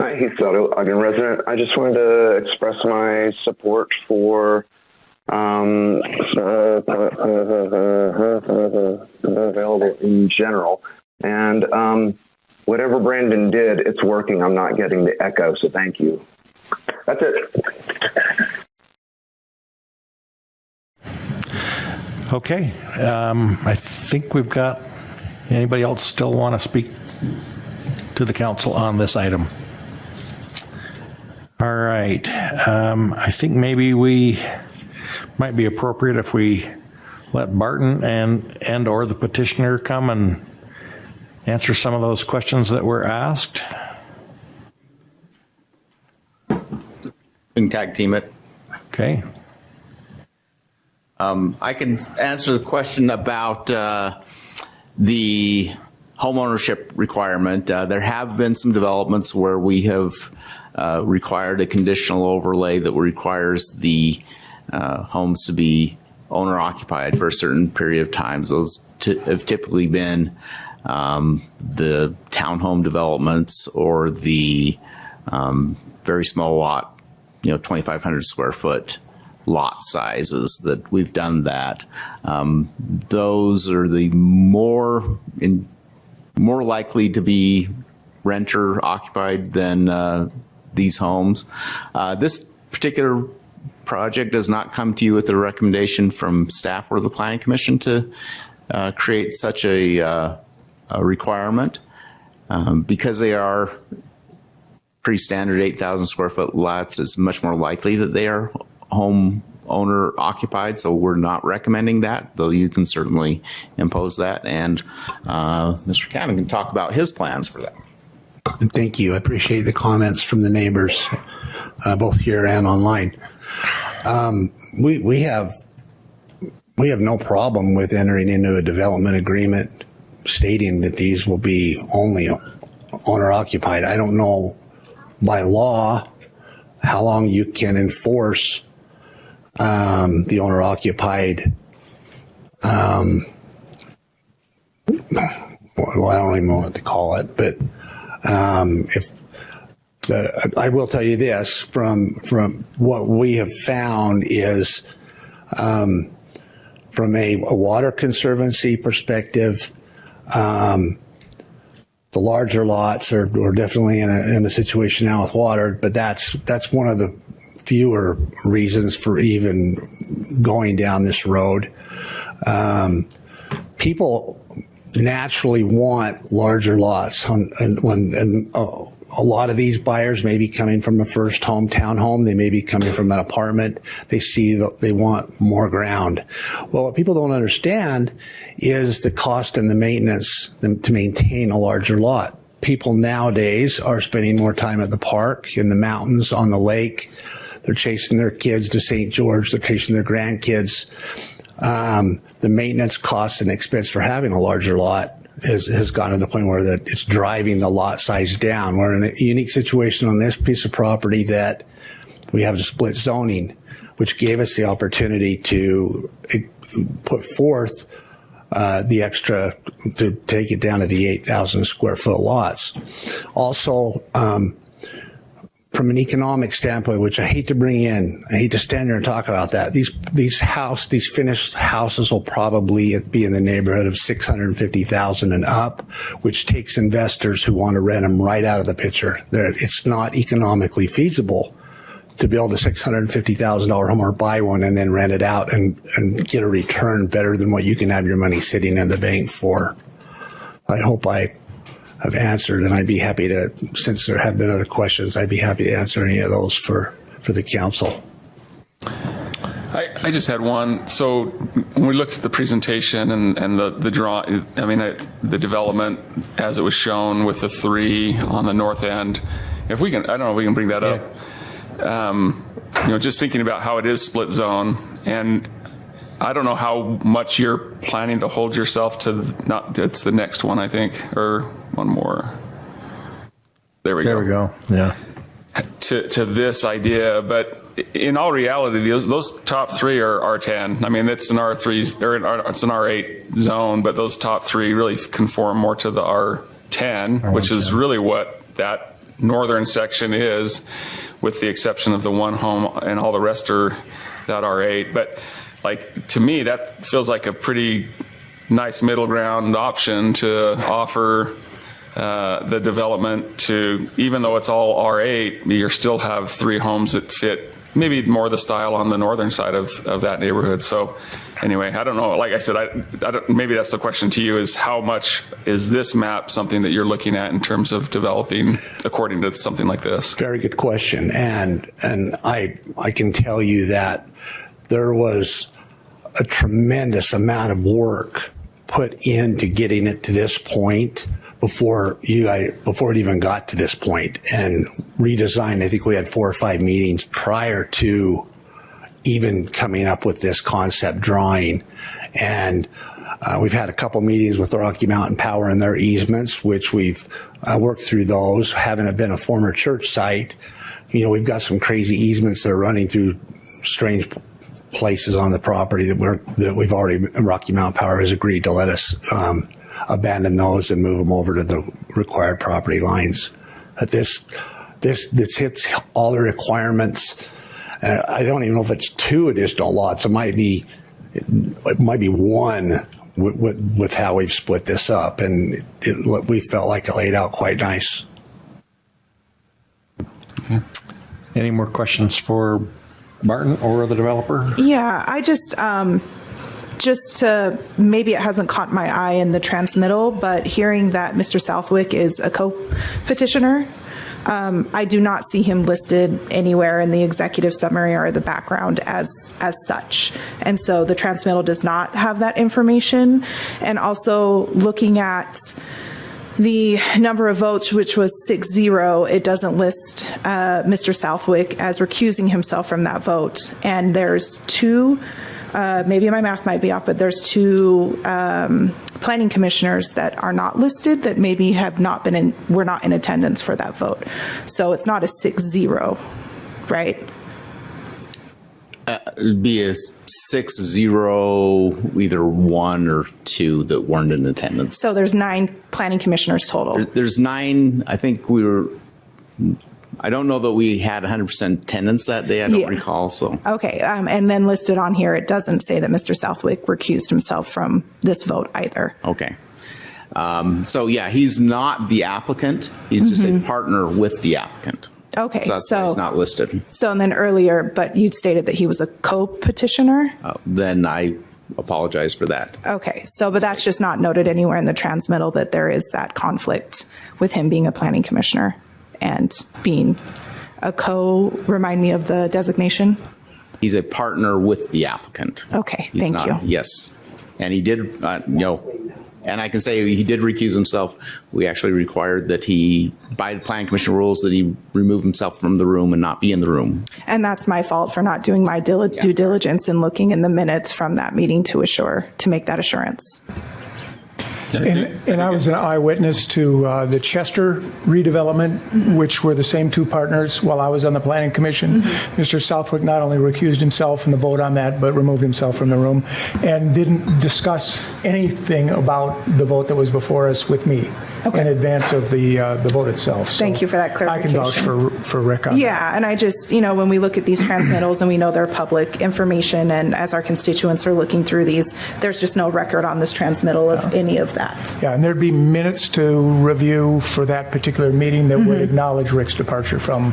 S8: Hi, Heath Sato, Ogden resident. I just wanted to express my support for available in general. And whatever Brandon did, it's working. I'm not getting the echo, so thank you. That's it.
S1: Okay. I think we've got, anybody else still want to speak to the council on this item? All right. I think maybe we might be appropriate if we let Barton and or the petitioner come and answer some of those questions that were asked.
S17: And tag team it.
S1: Okay.
S17: I can answer the question about the homeownership requirement. There have been some developments where we have required a conditional overlay that requires the homes to be owner occupied for a certain period of time. Those have typically been the townhome developments or the very small lot, 2,500 square foot lot sizes that we've done that. Those are the more likely to be renter occupied than these homes. This particular project does not come to you with a recommendation from staff or the Planning Commission to create such a requirement. Because they are pretty standard 8,000 square foot lots, it's much more likely that they are home owner occupied, so we're not recommending that, though you can certainly impose that. And Mr. Cannon can talk about his plans for that.
S19: Thank you. I appreciate the comments from the neighbors, both here and online. We have no problem with entering into a development agreement stating that these will be only owner occupied. I don't know by law how long you can enforce the owner-occupied. Well, I don't even know what to call it, but I will tell you this: from what we have found is, from a water conservancy perspective, the larger lots are definitely in a situation now with water, but that's one of the fewer reasons for even going down this road. People naturally want larger lots, and a lot of these buyers may be coming from a first home, townhome. They may be coming from an apartment. They see that they want more ground. Well, what people don't understand is the cost and the maintenance to maintain a larger lot. People nowadays are spending more time at the park, in the mountains, on the lake. They're chasing their kids to St. George. They're chasing their grandkids. The maintenance costs and expense for having a larger lot has gone to the point where that it's driving the lot size down. We're in a unique situation on this piece of property that we have a split zoning, which gave us the opportunity to put forth the extra to take it down to the 8,000 square foot lots. Also, from an economic standpoint, which I hate to bring in, I hate to stand here and talk about that. These finished houses will probably be in the neighborhood of $650,000 and up, which takes investors who want to rent them right out of the picture. It's not economically feasible to build a $650,000 home or buy one and then rent it out and get a return better than what you can have your money sitting in the bank for. I hope I have answered, and I'd be happy to, since there have been other questions, I'd be happy to answer any of those for the council.
S10: I just had one. So when we looked at the presentation and the draw, I mean, the development as it was shown with the 3 on the north end, if we can, I don't know if we can bring that up. Just thinking about how it is split zone, and I don't know how much you're planning to hold yourself to. It's the next one, I think, or one more. There we go.
S9: Yeah.
S10: To this idea, but in all reality, those top 3 are R10. I mean, it's an R3 or it's an R8 zone, but those top 3 really conform more to the R10, which is really what that northern section is, with the exception of the one home, and all the rest are that R8. But like, to me, that feels like a pretty nice middle ground option to offer the development to, even though it's all R8, you still have 3 homes that fit maybe more the style on the northern side of that neighborhood. So anyway, I don't know. Like I said, I don't, maybe that's the question to you, is how much is this map something that you're looking at in terms of developing according to something like this?
S19: Very good question. And I can tell you that there was a tremendous amount of work put into getting it to this point before it even got to this point, and redesign. I think we had 4 or 5 meetings prior to even coming up with this concept drawing. And we've had a couple meetings with the Rocky Mountain Power and their easements, which we've worked through those. Having it been a former church site, we've got some crazy easements that are running through strange places on the property that we've already, Rocky Mountain Power has agreed to let us abandon those and move them over to the required property lines. But this hits all the requirements. I don't even know if it's 2 additional lots. It might be 1 with how we've split this up, and we felt like it laid out quite nice.
S1: Okay. Any more questions for Martin or the developer?
S18: Yeah, I just to, maybe it hasn't caught my eye in the transmittal, but hearing that Mr. Southwick is a co-petitioner, I do not see him listed anywhere in the executive summary or the background as such. And so the transmittal does not have that information. And also looking at the number of votes, which was 6-0, it doesn't list Mr. Southwick as recusing himself from that vote. And there's 2, maybe my math might be off, but there's 2 planning commissioners that are not listed that maybe were not in attendance for that vote. So it's not a 6-0 right?
S17: It'd be a 6-0, either 1 or 2 that weren't in attendance.
S18: So there's 9 planning commissioners total.
S17: There's 9. I think I don't know that we had 100% attendance that day. I don't recall. So
S18: Okay, and then listed on here, it doesn't say that Mr. Southwick recused himself from this vote either.
S17: Okay. So yeah, he's not the applicant. He's just a partner with the applicant.
S18: Okay,
S17: So that's why he's not listed.
S18: So and then earlier, but you'd stated that he was a co-petitioner?
S17: Then I apologize for that.
S18: Okay, so but that's just not noted anywhere in the transmittal that there is that conflict with him being a planning commissioner and being a remind me of the designation?
S17: He's a partner with the applicant.
S18: Okay,
S17: He's
S18: thank
S17: not-
S18: you.
S17: Yes. And he did, and I can say he did recuse himself. We actually required that by the planning commission rules, that he remove himself from the room and not be in the room.
S18: And that's my fault for not doing my due diligence and looking in the minutes from that meeting to make that assurance.
S9: And I was an eyewitness to the Chester redevelopment, which were the same 2 partners while I was on the planning commission. Mr. Southwick not only recused himself from the vote on that, but removed himself from the room and didn't discuss anything about the vote that was before us with me in advance of the vote itself. So
S18: Thank you for that clarification.
S9: I can vouch for Rick on that.
S18: Yeah, and I just, when we look at these transmittals and we know they're public information, and as our constituents are looking through these, there's just no record on this transmittal of any of that.
S9: Yeah, and there'd be minutes to review for that particular meeting that would acknowledge Rick's departure from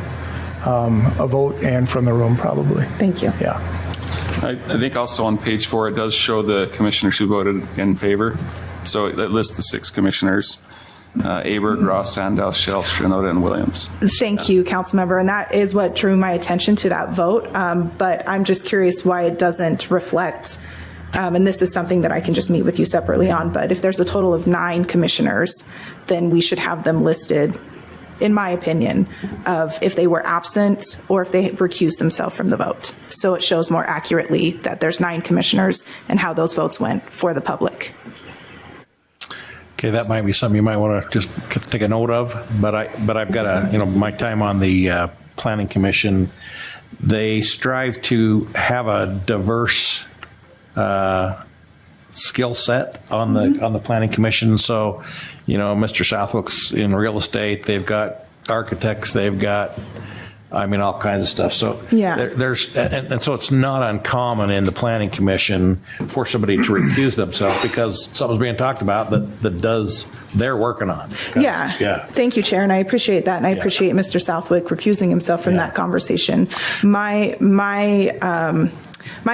S9: a vote and from the room, probably.
S18: Thank you.
S9: Yeah.
S10: I think also on page 4, it does show the commissioners who voted in favor. So it lists the 6 commissioners. Aberg, Ross, Sandow, Shell, Shinoda, and Williams.
S18: Thank you, Councilmember. And that is what drew my attention to that vote. But I'm just curious why it doesn't reflect, and this is something that I can just meet with you separately on, but if there's a total of 9 commissioners, then we should have them listed, in my opinion, of if they were absent or if they recused themselves from the vote. So it shows more accurately that there's 9 commissioners and how those votes went for the public.
S1: Okay, that might be something you might want to just take a note of. But I've got my time on the planning commission. They strive to have a diverse skill set on the planning commission. So, Mr. Southwick's in real estate. They've got architects. They've got, all kinds of stuff. So there's and so it's not uncommon in the planning commission for somebody to recuse themselves because something's being talked about that they're working on.
S18: Yeah. Thank you, Chair, and I appreciate that, and I appreciate Mr. Southwick recusing himself from that conversation. My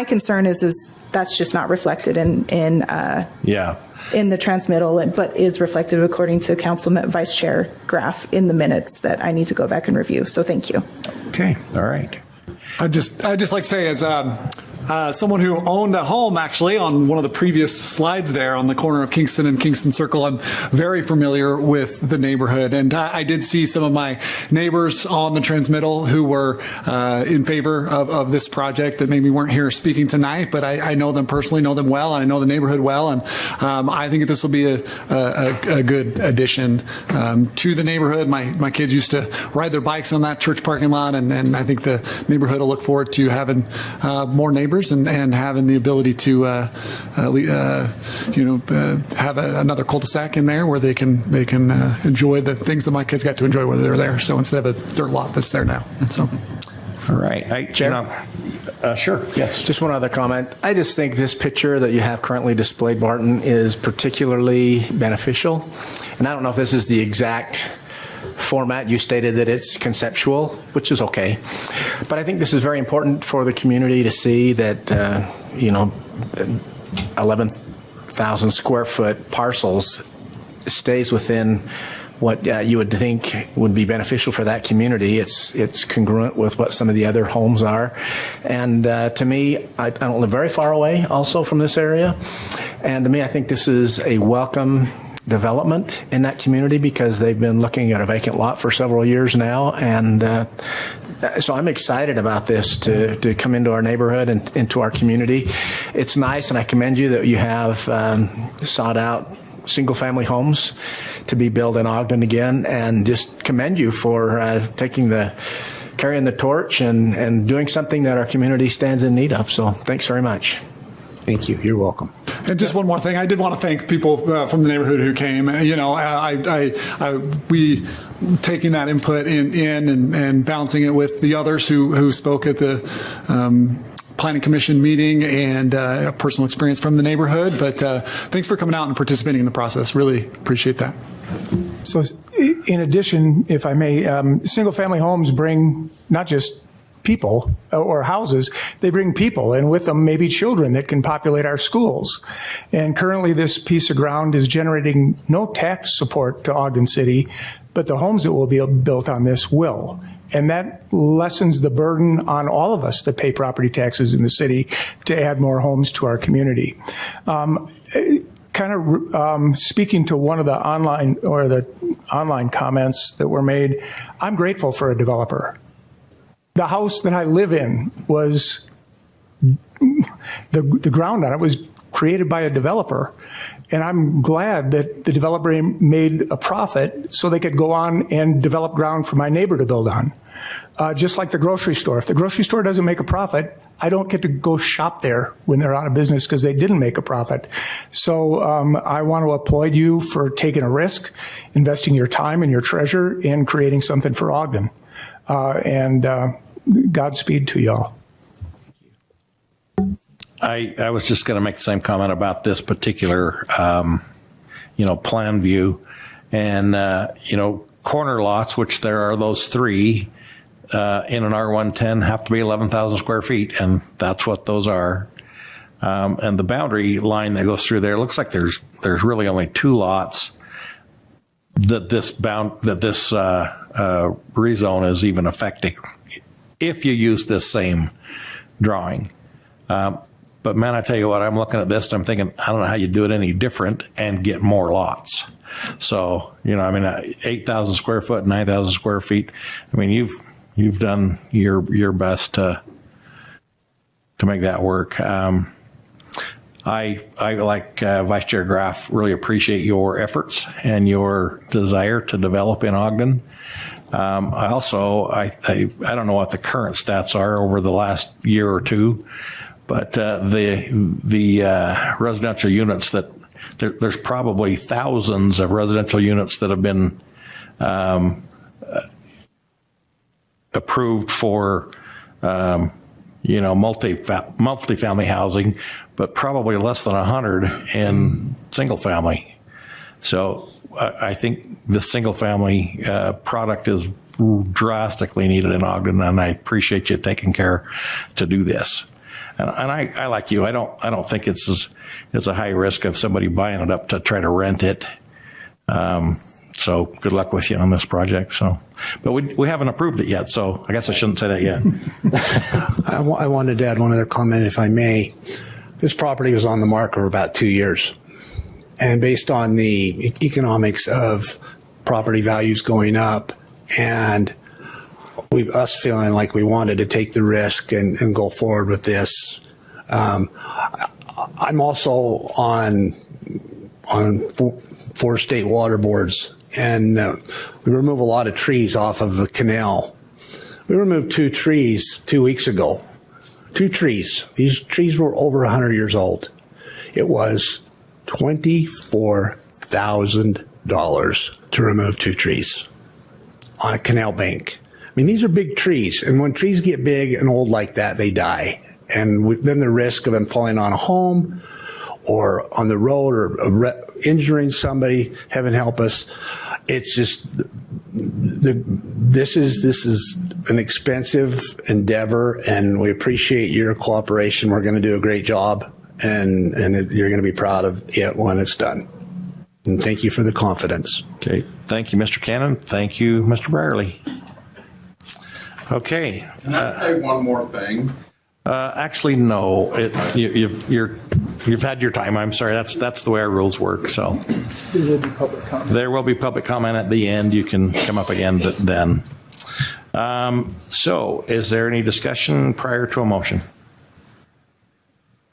S18: concern is that's just not reflected in the transmittal, but is reflected according to Councilman Vice Chair Graff in the minutes that I need to go back and review. So thank you.
S1: Okay. All right.
S16: I'd just like to say, as someone who owned a home actually on one of the previous slides there on the corner of Kingston and Kingston Circle, I'm very familiar with the neighborhood. And I did see some of my neighbors on the transmittal who were in favor of this project that maybe weren't here speaking tonight, but I know them personally, know them well, and I know the neighborhood well. And I think this will be a good addition to the neighborhood. My kids used to ride their bikes on that church parking lot, and I think the neighborhood will look forward to having more neighbors and having the ability to have another cul-de-sac in there where they can enjoy the things that my kids got to enjoy when they were there. So instead of a dirt lot that's there now. So.
S1: All right. Chair? Sure. Yes.
S5: Just one other comment. I just think this picture that you have currently displayed, Barton, is particularly beneficial. And I don't know if this is the exact format. You stated that it's conceptual, which is okay. But I think this is very important for the community to see that, 11,000 square foot parcels stays within what you would think would be beneficial for that community. It's congruent with what some of the other homes are. And to me, I don't live very far away also from this area. And to me, I think this is a welcome development in that community because they've been looking at a vacant lot for several years now. And so I'm excited about this to come into our neighborhood and into our community. It's nice, and I commend you that you have sought out single-family homes to be built in Ogden again, and just commend you for taking the carrying the torch and doing something that our community stands in need of. So thanks very much.
S19: Thank you. You're welcome.
S16: And just one more thing, I did want to thank people from the neighborhood who came. You know, we taking that input in and balancing it with the others who spoke at the Planning Commission meeting and a personal experience from the neighborhood. But thanks for coming out and participating in the process. Really appreciate that.
S9: So, in addition, if I may, single-family homes bring not just people or houses, they bring people, and with them maybe children that can populate our schools. And currently this piece of ground is generating no tax support to Ogden City, but the homes that will be built on this will. And that lessens the burden on all of us that pay property taxes in the city to add more homes to our community. Speaking to one of the online comments that were made, I'm grateful for a developer. The house that I live in was, the ground on it was created by a developer. And I'm glad that the developer made a profit so they could go on and develop ground for my neighbor to build on. Just like the grocery store. If the grocery store doesn't make a profit, I don't get to go shop there when they're out of business because they didn't make a profit. So I want to applaud you for taking a risk, investing your time and your treasure in creating something for Ogden. Godspeed to y'all.
S1: I was just going to make the same comment about this particular, plan view. And, corner lots, which there are those three in an R110, have to be 11,000 square feet, and that's what those are. And the boundary line that goes through there, looks like there's really only two lots that this rezone is even affecting, if you use this same drawing. But man, I tell you what, I'm looking at this, I'm thinking, I don't know how you do it any different and get more lots. So, 8,000 square foot, 9,000 square feet. I mean, you've done your best to make that work. I like Vice Chair Graff, really appreciate your efforts and your desire to develop in Ogden. I don't know what the current stats are over the last year or two, but the residential units that there's probably thousands of residential units that have been approved for multifamily housing, but probably less than 100 in single family. So I think the single family product is drastically needed in Ogden, and I appreciate you taking care to do this. And I like you. I don't think it's a high risk of somebody buying it up to try to rent it. So good luck with you on this project. So, but we haven't approved it yet. So I guess I shouldn't say that yet.
S19: I wanted to add one other comment, if I may. This property was on the market for about 2 years. And based on the economics of property values going up and us feeling like we wanted to take the risk and go forward with this, I'm also on 4 state water boards, and we remove a lot of trees off of the canal. We removed 2 trees 2 weeks ago. 2 trees. These trees were over 100 years old. It was $24,000 to remove 2 trees on a canal bank. I mean, these are big trees, and when trees get big and old like that, they die. And then the risk of them falling on a home or on the road or injuring somebody, heaven help us. It's just, this is an expensive endeavor, and we appreciate your cooperation. We're going to do a great job, and you're going to be proud of it when it's done. And thank you for the confidence.
S1: Okay. Thank you, Mr. Cannon. Thank you, Mr. Brierley. Okay.
S4: Can I say one more thing?
S1: Actually, no. You've had your time. I'm sorry. That's the way our rules work. So
S9: There will be public comment.
S1: There will be public comment at the end. You can come up again then. So, is there any discussion prior to a motion?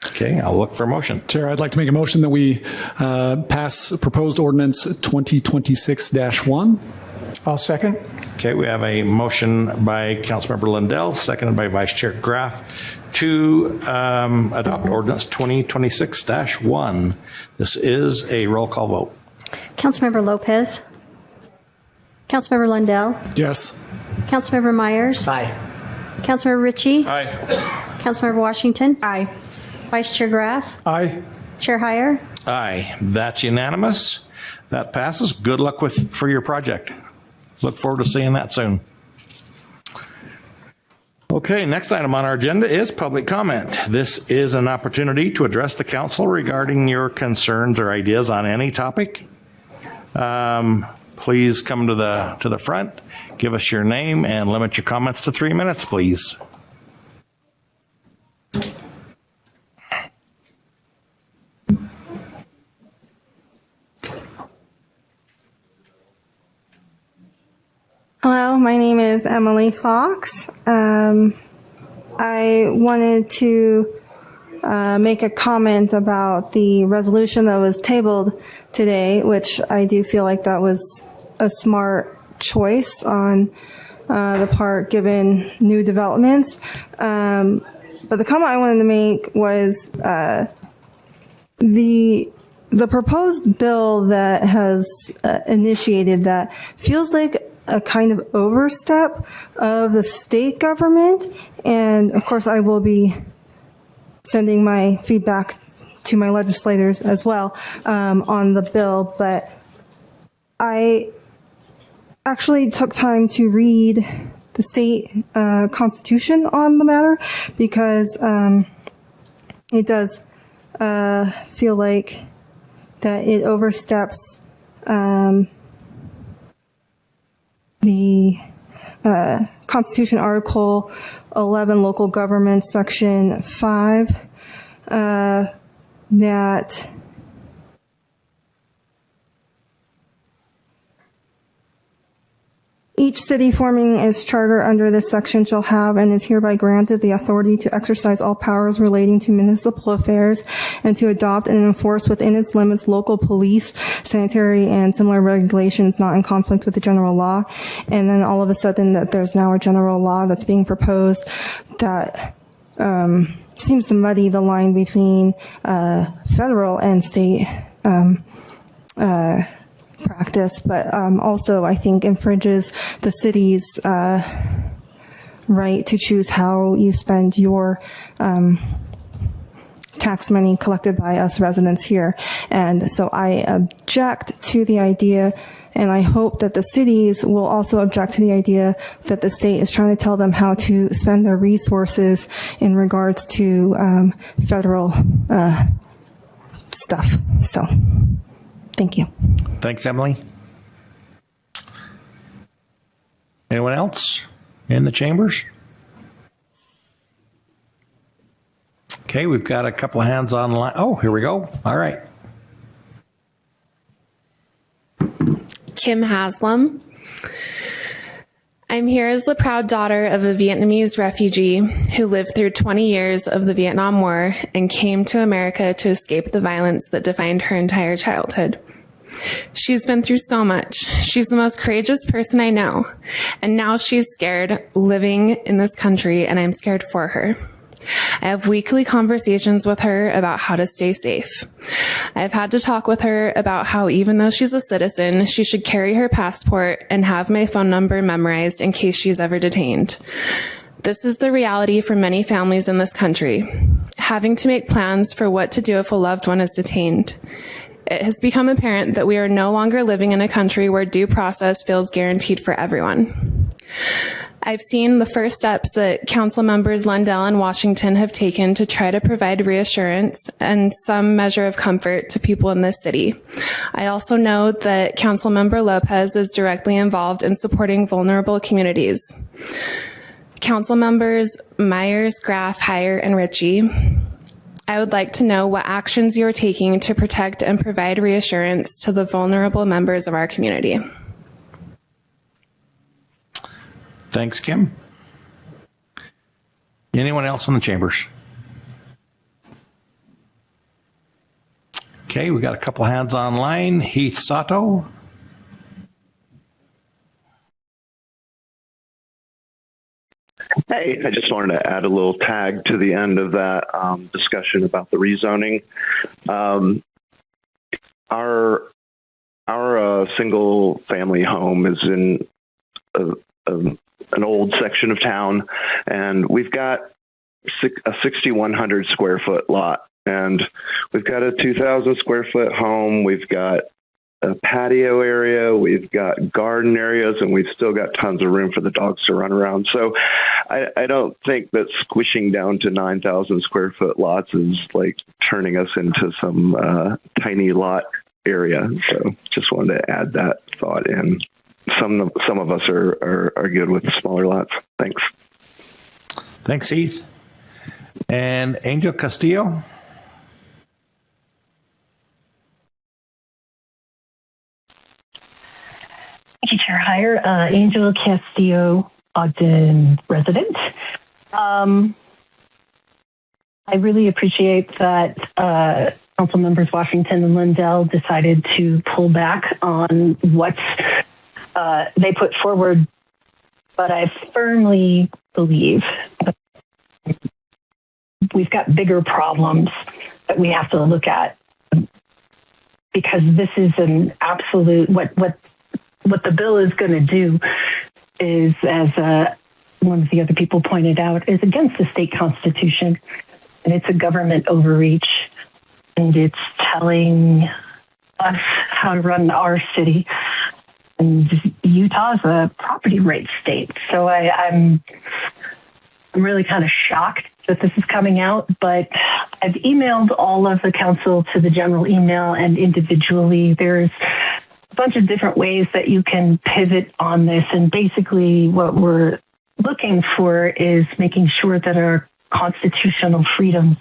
S1: Okay, I'll look for a motion.
S16: Chair, I'd like to make a motion that we pass proposed ordinance 2026-1.
S9: I'll second.
S1: Okay, we have a motion by Councilmember Lindell, seconded by Vice Chair Graff, to adopt ordinance 2026-1. This is a roll call vote.
S11: Councilmember Lopez. Councilmember Lundell.
S16: Yes.
S11: Councilmember Myers.
S5: Aye.
S11: Councilmember Ritchie.
S10: Aye.
S11: Councilmember Washington.
S18: Aye.
S11: Vice Chair Graff.
S9: Aye.
S11: Chair Heyer.
S1: Aye, that's unanimous. That passes. Good luck for your project. Look forward to seeing that soon. Okay, next item on our agenda is public comment. This is an opportunity to address the council regarding your concerns or ideas on any topic. Please come to the front, give us your name, and limit your comments to 3 minutes, please.
S12: Hello, my name is Emily Fox. I wanted to make a comment about the resolution that was tabled today, which I do feel like that was a smart choice on the part given new developments. But the comment I wanted to make was the proposed bill that has initiated that feels like a kind of overstep of the state government. And of course, I will be sending my feedback to my legislators as well on the bill. But I actually took time to read the state constitution on the matter because it does feel like that it oversteps the Constitution Article 11, Local Government, Section 5, that each city forming its charter under this section shall have and is hereby granted the authority to exercise all powers relating to municipal affairs and to adopt and enforce within its limits local police, sanitary, and similar regulations not in conflict with the general law. And then all of a sudden that there's now a general law that's being proposed that seems to muddy the line between federal and state practice, but also I think infringes the city's right to choose how you spend your tax money collected by us residents here. And so I object to the idea, and I hope that the cities will also object to the idea that the state is trying to tell them how to spend their resources in regards to federal stuff. So thank you.
S1: Thanks, Emily. Anyone else in the chambers? Okay, we've got a couple of hands online. Oh, here we go. All right.
S13: Kim Haslam. I'm here as the proud daughter of a Vietnamese refugee who lived through 20 years of the Vietnam War and came to America to escape the violence that defined her entire childhood. She's been through so much. She's the most courageous person I know. And now she's scared living in this country, and I'm scared for her. I have weekly conversations with her about how to stay safe. I've had to talk with her about how even though she's a citizen, she should carry her passport and have my phone number memorized in case she's ever detained. This is the reality for many families in this country, having to make plans for what to do if a loved one is detained. It has become apparent that we are no longer living in a country where due process feels guaranteed for everyone. I've seen the first steps that council members Lundell and Washington have taken to try to provide reassurance and some measure of comfort to people in this city. I also know that council member Lopez is directly involved in supporting vulnerable communities. Council members Myers, Graff, Heyer, and Ritchie, I would like to know what actions you are taking to protect and provide reassurance to the vulnerable members of our community.
S1: Thanks, Kim. Anyone else in the chambers? Okay, we got a couple hands online. Heath Sato.
S7: I just wanted to add a little tag to the end of that discussion about the rezoning. Our single family home is in an old section of town, and we've got a 6,100 square foot lot, and we've got a 2,000 square foot home. We've got a patio area, we've got garden areas, and we've still got tons of room for the dogs to run around. So I don't think that squishing down to 9,000 square foot lots is like turning us into some tiny lot area. So just wanted to add that thought in. Some of us are good with smaller lots. Thanks.
S1: Thanks, Heath. And Angel Castillo.
S14: Thank you, Chair Heyer. Angel Castillo, Ogden resident. I really appreciate that Council Members Washington and Lindell decided to pull back on what they put forward, but I firmly believe that we've got bigger problems that we have to look at, because this is an absolute, what the bill is going to do is, as one of the other people pointed out, is against the state constitution, and it's a government overreach, and it's telling us how to run our city. And Utah is a property rights state, so I'm really kind of shocked that this is coming out, but I've emailed all of the council to the general email, and individually there's a bunch of different ways that you can pivot on this. And basically what we're looking for is making sure that our constitutional freedoms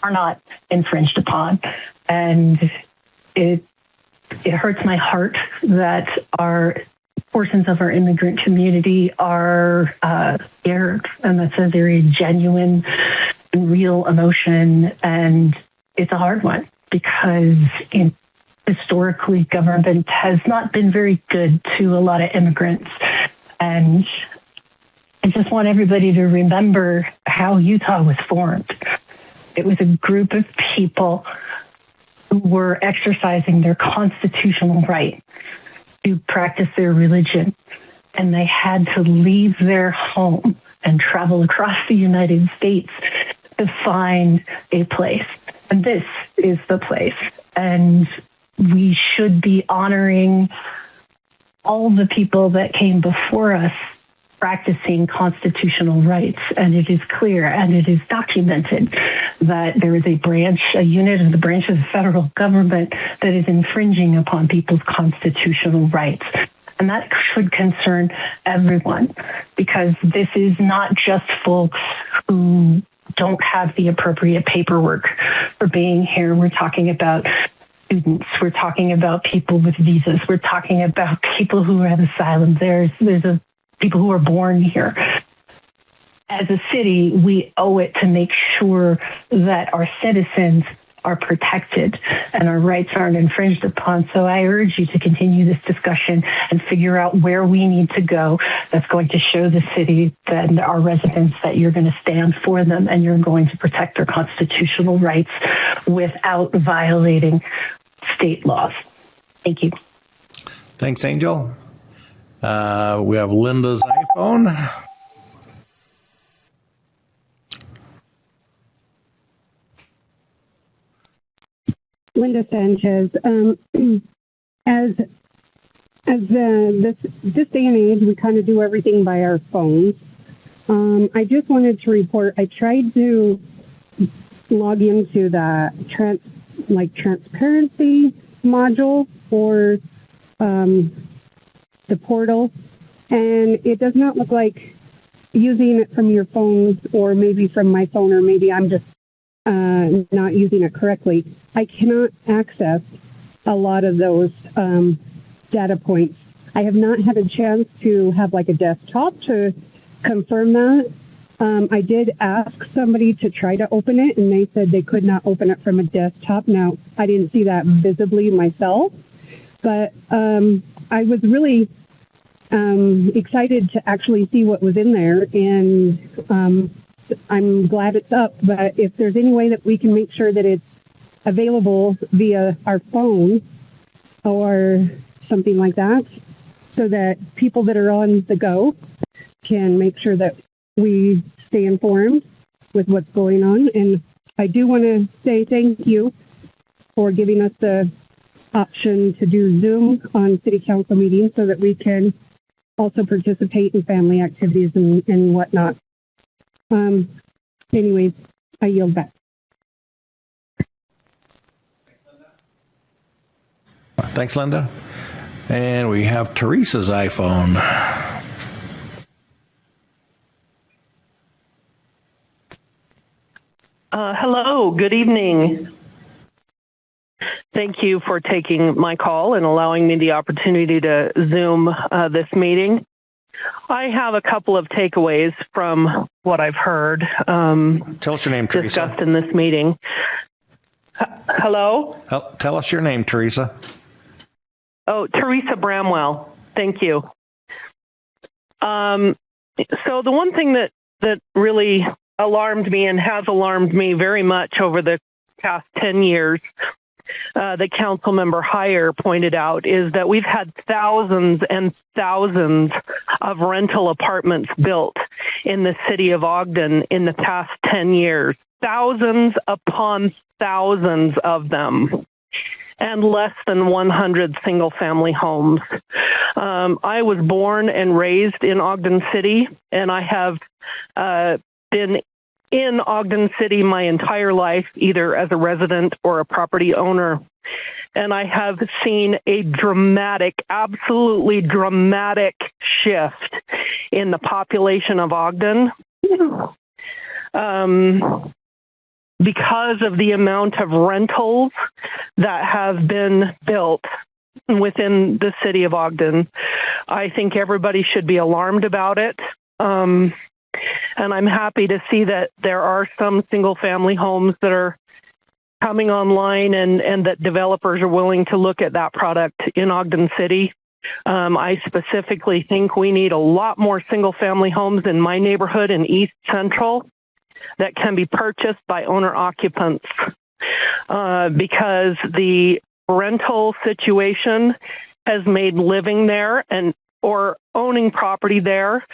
S14: are not infringed upon. And it hurts my heart that our portions of our immigrant community are scared, and that's a very genuine and real emotion, and it's a hard one because historically government has not been very good to a lot of immigrants. And I just want everybody to remember how Utah was formed. It was a group of people who were exercising their constitutional right to practice their religion, and they had to leave their home and travel across the United States to find a place. And this is the place. And we should be honoring all the people that came before us practicing constitutional rights. And it is clear and it is documented that there is a unit of the branch of the federal government that is infringing upon people's constitutional rights. And that should concern everyone, because this is not just folks who don't have the appropriate paperwork for being here. We're talking about students. We're talking about people with visas. We're talking about people who have asylum. There's people who are born here. As a city, we owe it to make sure that our citizens are protected and our rights aren't infringed upon. So I urge you to continue this discussion and figure out where we need to go that's going to show the city and our residents that you're going to stand for them and you're going to protect their constitutional rights without violating state laws. Thank you.
S1: Thanks, Angel. We have Linda's iPhone.
S22: Linda Sanchez. As this day and age, we kind of do everything by our phones. I just wanted to report. I tried to log into the transparency module for the portal, and it does not look like using it from your phones, or maybe from my phone, or maybe I'm just not using it correctly. I cannot access a lot of those data points. I have not had a chance to have like a desktop to confirm that. I did ask somebody to try to open it, and they said they could not open it from a desktop. Now, I didn't see that visibly myself, but I was really excited to actually see what was in there, and I'm glad it's up. But if there's any way that we can make sure that it's available via our phone or something like that, so that people that are on the go can make sure that we stay informed with what's going on. And I do want to say thank you for giving us the option to do Zoom on city council meetings so that we can also participate in family activities and whatnot. Anyways, I yield back.
S1: Thanks, Linda. And we have Teresa's iPhone.
S3: Hello, good evening. Thank you for taking my call and allowing me the opportunity to Zoom this meeting. I have a couple of takeaways from what I've heard.
S1: Tell us your name, Teresa.
S3: Discussed in this meeting. Hello?
S1: Tell us your name, Teresa.
S3: Oh, Teresa Bramwell. Thank you. So the one thing that really alarmed me and has alarmed me very much over the past 10 years, that Councilmember Heyer pointed out, is that we've had thousands and thousands of rental apartments built in the city of Ogden in the past 10 years. Thousands upon thousands of them, and less than 100 single-family homes. I was born and raised in Ogden City, and I have been in Ogden City my entire life, either as a resident or a property owner. And I have seen a dramatic, absolutely dramatic shift in the population of Ogden because of the amount of rentals that have been built within the city of Ogden. I think everybody should be alarmed about it. And I'm happy to see that there are some single-family homes that are coming online and that developers are willing to look at that product in Ogden City. I specifically think we need a lot more single-family homes in my neighborhood in East Central that can be purchased by owner-occupants because the rental situation has made living there or owning property there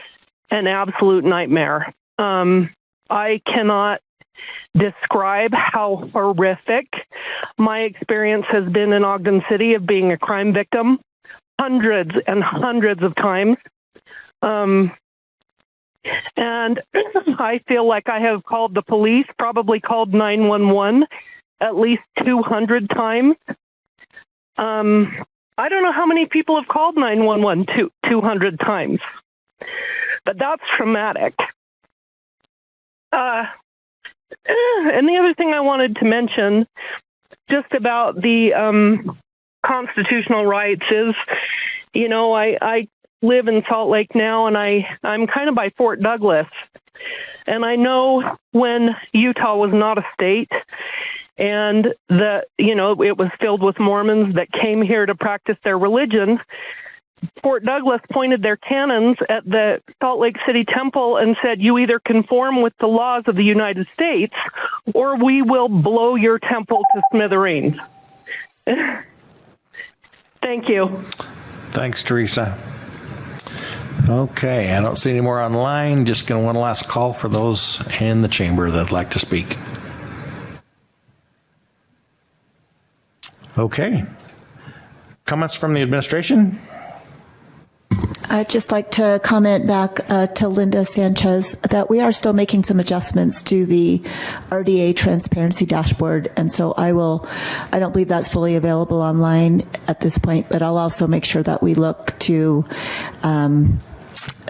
S3: an absolute nightmare. I cannot describe how horrific my experience has been in Ogden City of being a crime victim hundreds and hundreds of times. And I feel like I have called the police, probably called 911 at least 200 times. I don't know how many people have called 911 200 times. But that's traumatic. And the other thing I wanted to mention just about the constitutional rights is, I live in Salt Lake now, and I'm kind of by Fort Douglas. And I know when Utah was not a state and it was filled with Mormons that came here to practice their religion, Fort Douglas pointed their cannons at the Salt Lake City Temple and said, you either conform with the laws of the United States or we will blow your temple to smithereens. Thank you.
S1: Thanks, Teresa. Okay, I don't see any more online. Just going to one last call for those in the chamber that'd like to speak. Okay. Comments from the administration?
S20: I'd just like to comment back to Linda Sanchez that we are still making some adjustments to the RDA transparency dashboard. And so I don't believe that's fully available online at this point, but I'll also make sure that we look to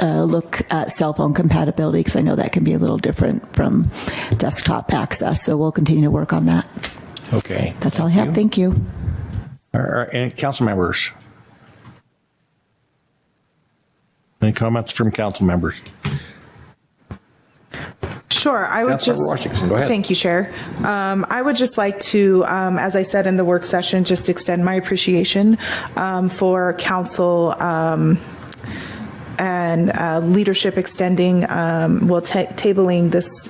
S20: look at cell phone compatibility, because I know that can be a little different from desktop access. So we'll continue to work on that.
S1: Okay.
S20: That's all I have. Thank you.
S1: All right, and council members? Any comments from council members?
S18: Sure, I would just.
S1: Washington, go ahead.
S18: Thank you, Chair. I would just like to, as I said in the work session, just extend my appreciation for Council and leadership extending, tabling this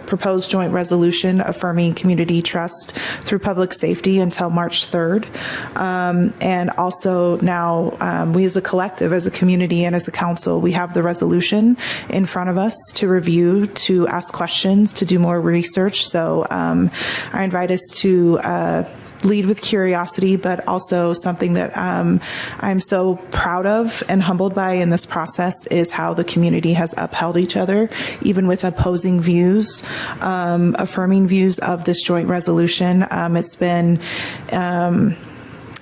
S18: proposed joint resolution affirming community trust through public safety until March 3rd. And also now we as a collective, as a community, and as a council, we have the resolution in front of us to review, to ask questions, to do more research. So I invite us to lead with curiosity, but also something that I'm so proud of and humbled by in this process is how the community has upheld each other, even with opposing views, affirming views of this joint resolution. It's been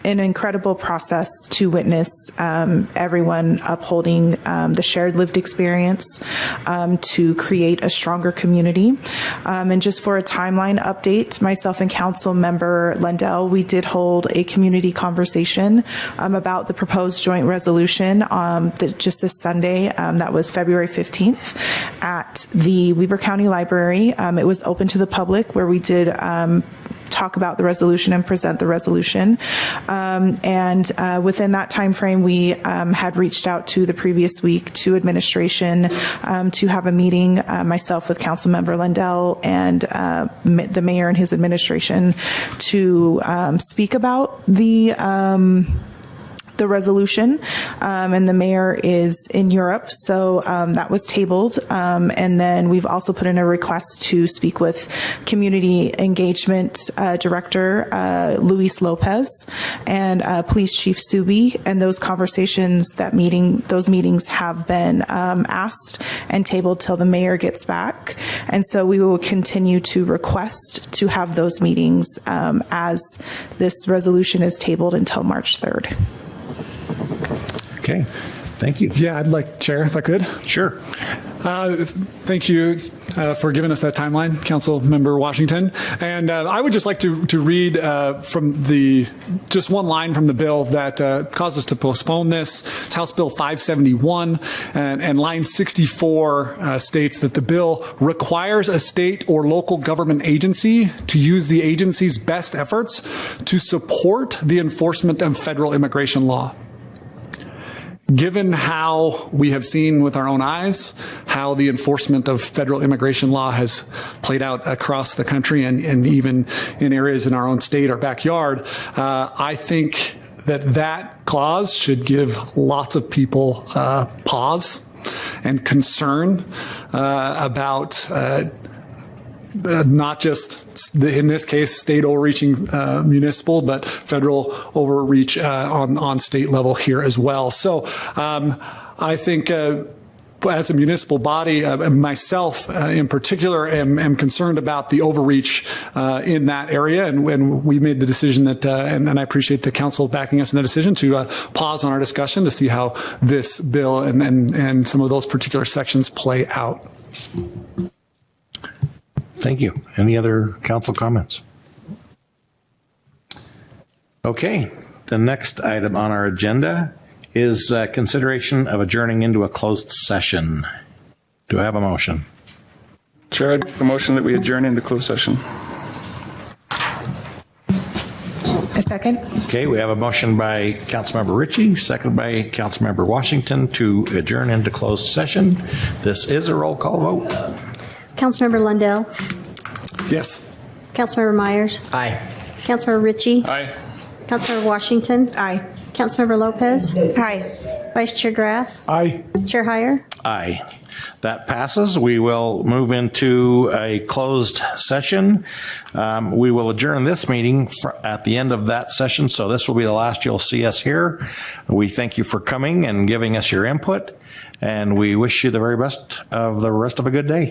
S18: an incredible process to witness everyone upholding the shared lived experience to create a stronger community. And just for a timeline update, myself and council member Lendell, we did hold a community conversation about the proposed joint resolution just this Sunday. That was February 15th at the Weber County Library. It was open to the public, where we did talk about the resolution and present the resolution. And within that time frame, we had reached out to the previous week to administration to have a meeting, myself with Councilmember Lendell and the mayor and his administration to speak about the resolution, and the mayor is in Europe, so that was tabled. And then we've also put in a request to speak with Community Engagement Director Luis Lopez and Police Chief Subi, and those those meetings have been asked and tabled till the mayor gets back. And so we will continue to request to have those meetings as this resolution is tabled until March 3rd.
S1: Okay, thank you.
S16: Yeah, I'd like, Chair, if I could.
S1: Sure.
S16: Thank you for giving us that timeline, Council Member Washington. And I would just like to read from just one line from the bill that caused us to postpone this. It's House Bill 571, and line 64 states that the bill requires a state or local government agency to use the agency's best efforts to support the enforcement of federal immigration law. Given how we have seen with our own eyes how the enforcement of federal immigration law has played out across the country and even in areas in our own state, our backyard, I think that clause should give lots of people pause and concern about not just, in this case, state overreaching municipal, but federal overreach on state level here as well. So I think as a municipal body, myself in particular am concerned about the overreach in that area. And when we made the decision that, and I appreciate the council backing us in the decision to pause on our discussion to see how this bill and some of those particular sections play out.
S1: Thank you. Any other council comments? Okay, the next item on our agenda is consideration of adjourning into a closed session. Do I have a motion?
S10: Chair, I'd make a motion that we adjourn into closed session.
S18: A second.
S1: Okay, we have a motion by Councilmember Ritchie, second by Councilmember Washington to adjourn into closed session. This is a roll call vote.
S11: Councilmember Lundell.
S16: Yes.
S11: Councilmember Myers.
S5: Aye.
S11: Councilmember Ritchie.
S10: Aye.
S11: Councilmember Washington.
S18: Aye.
S11: Councilmember Lopez.
S18: Aye.
S11: Vice Chair Graff.
S16: Aye.
S11: Chair Heyer.
S1: Aye. That passes. We will move into a closed session. We will adjourn this meeting at the end of that session, so this will be the last you'll see us here. We thank you for coming and giving us your input, and we wish you the very best of the rest of a good day.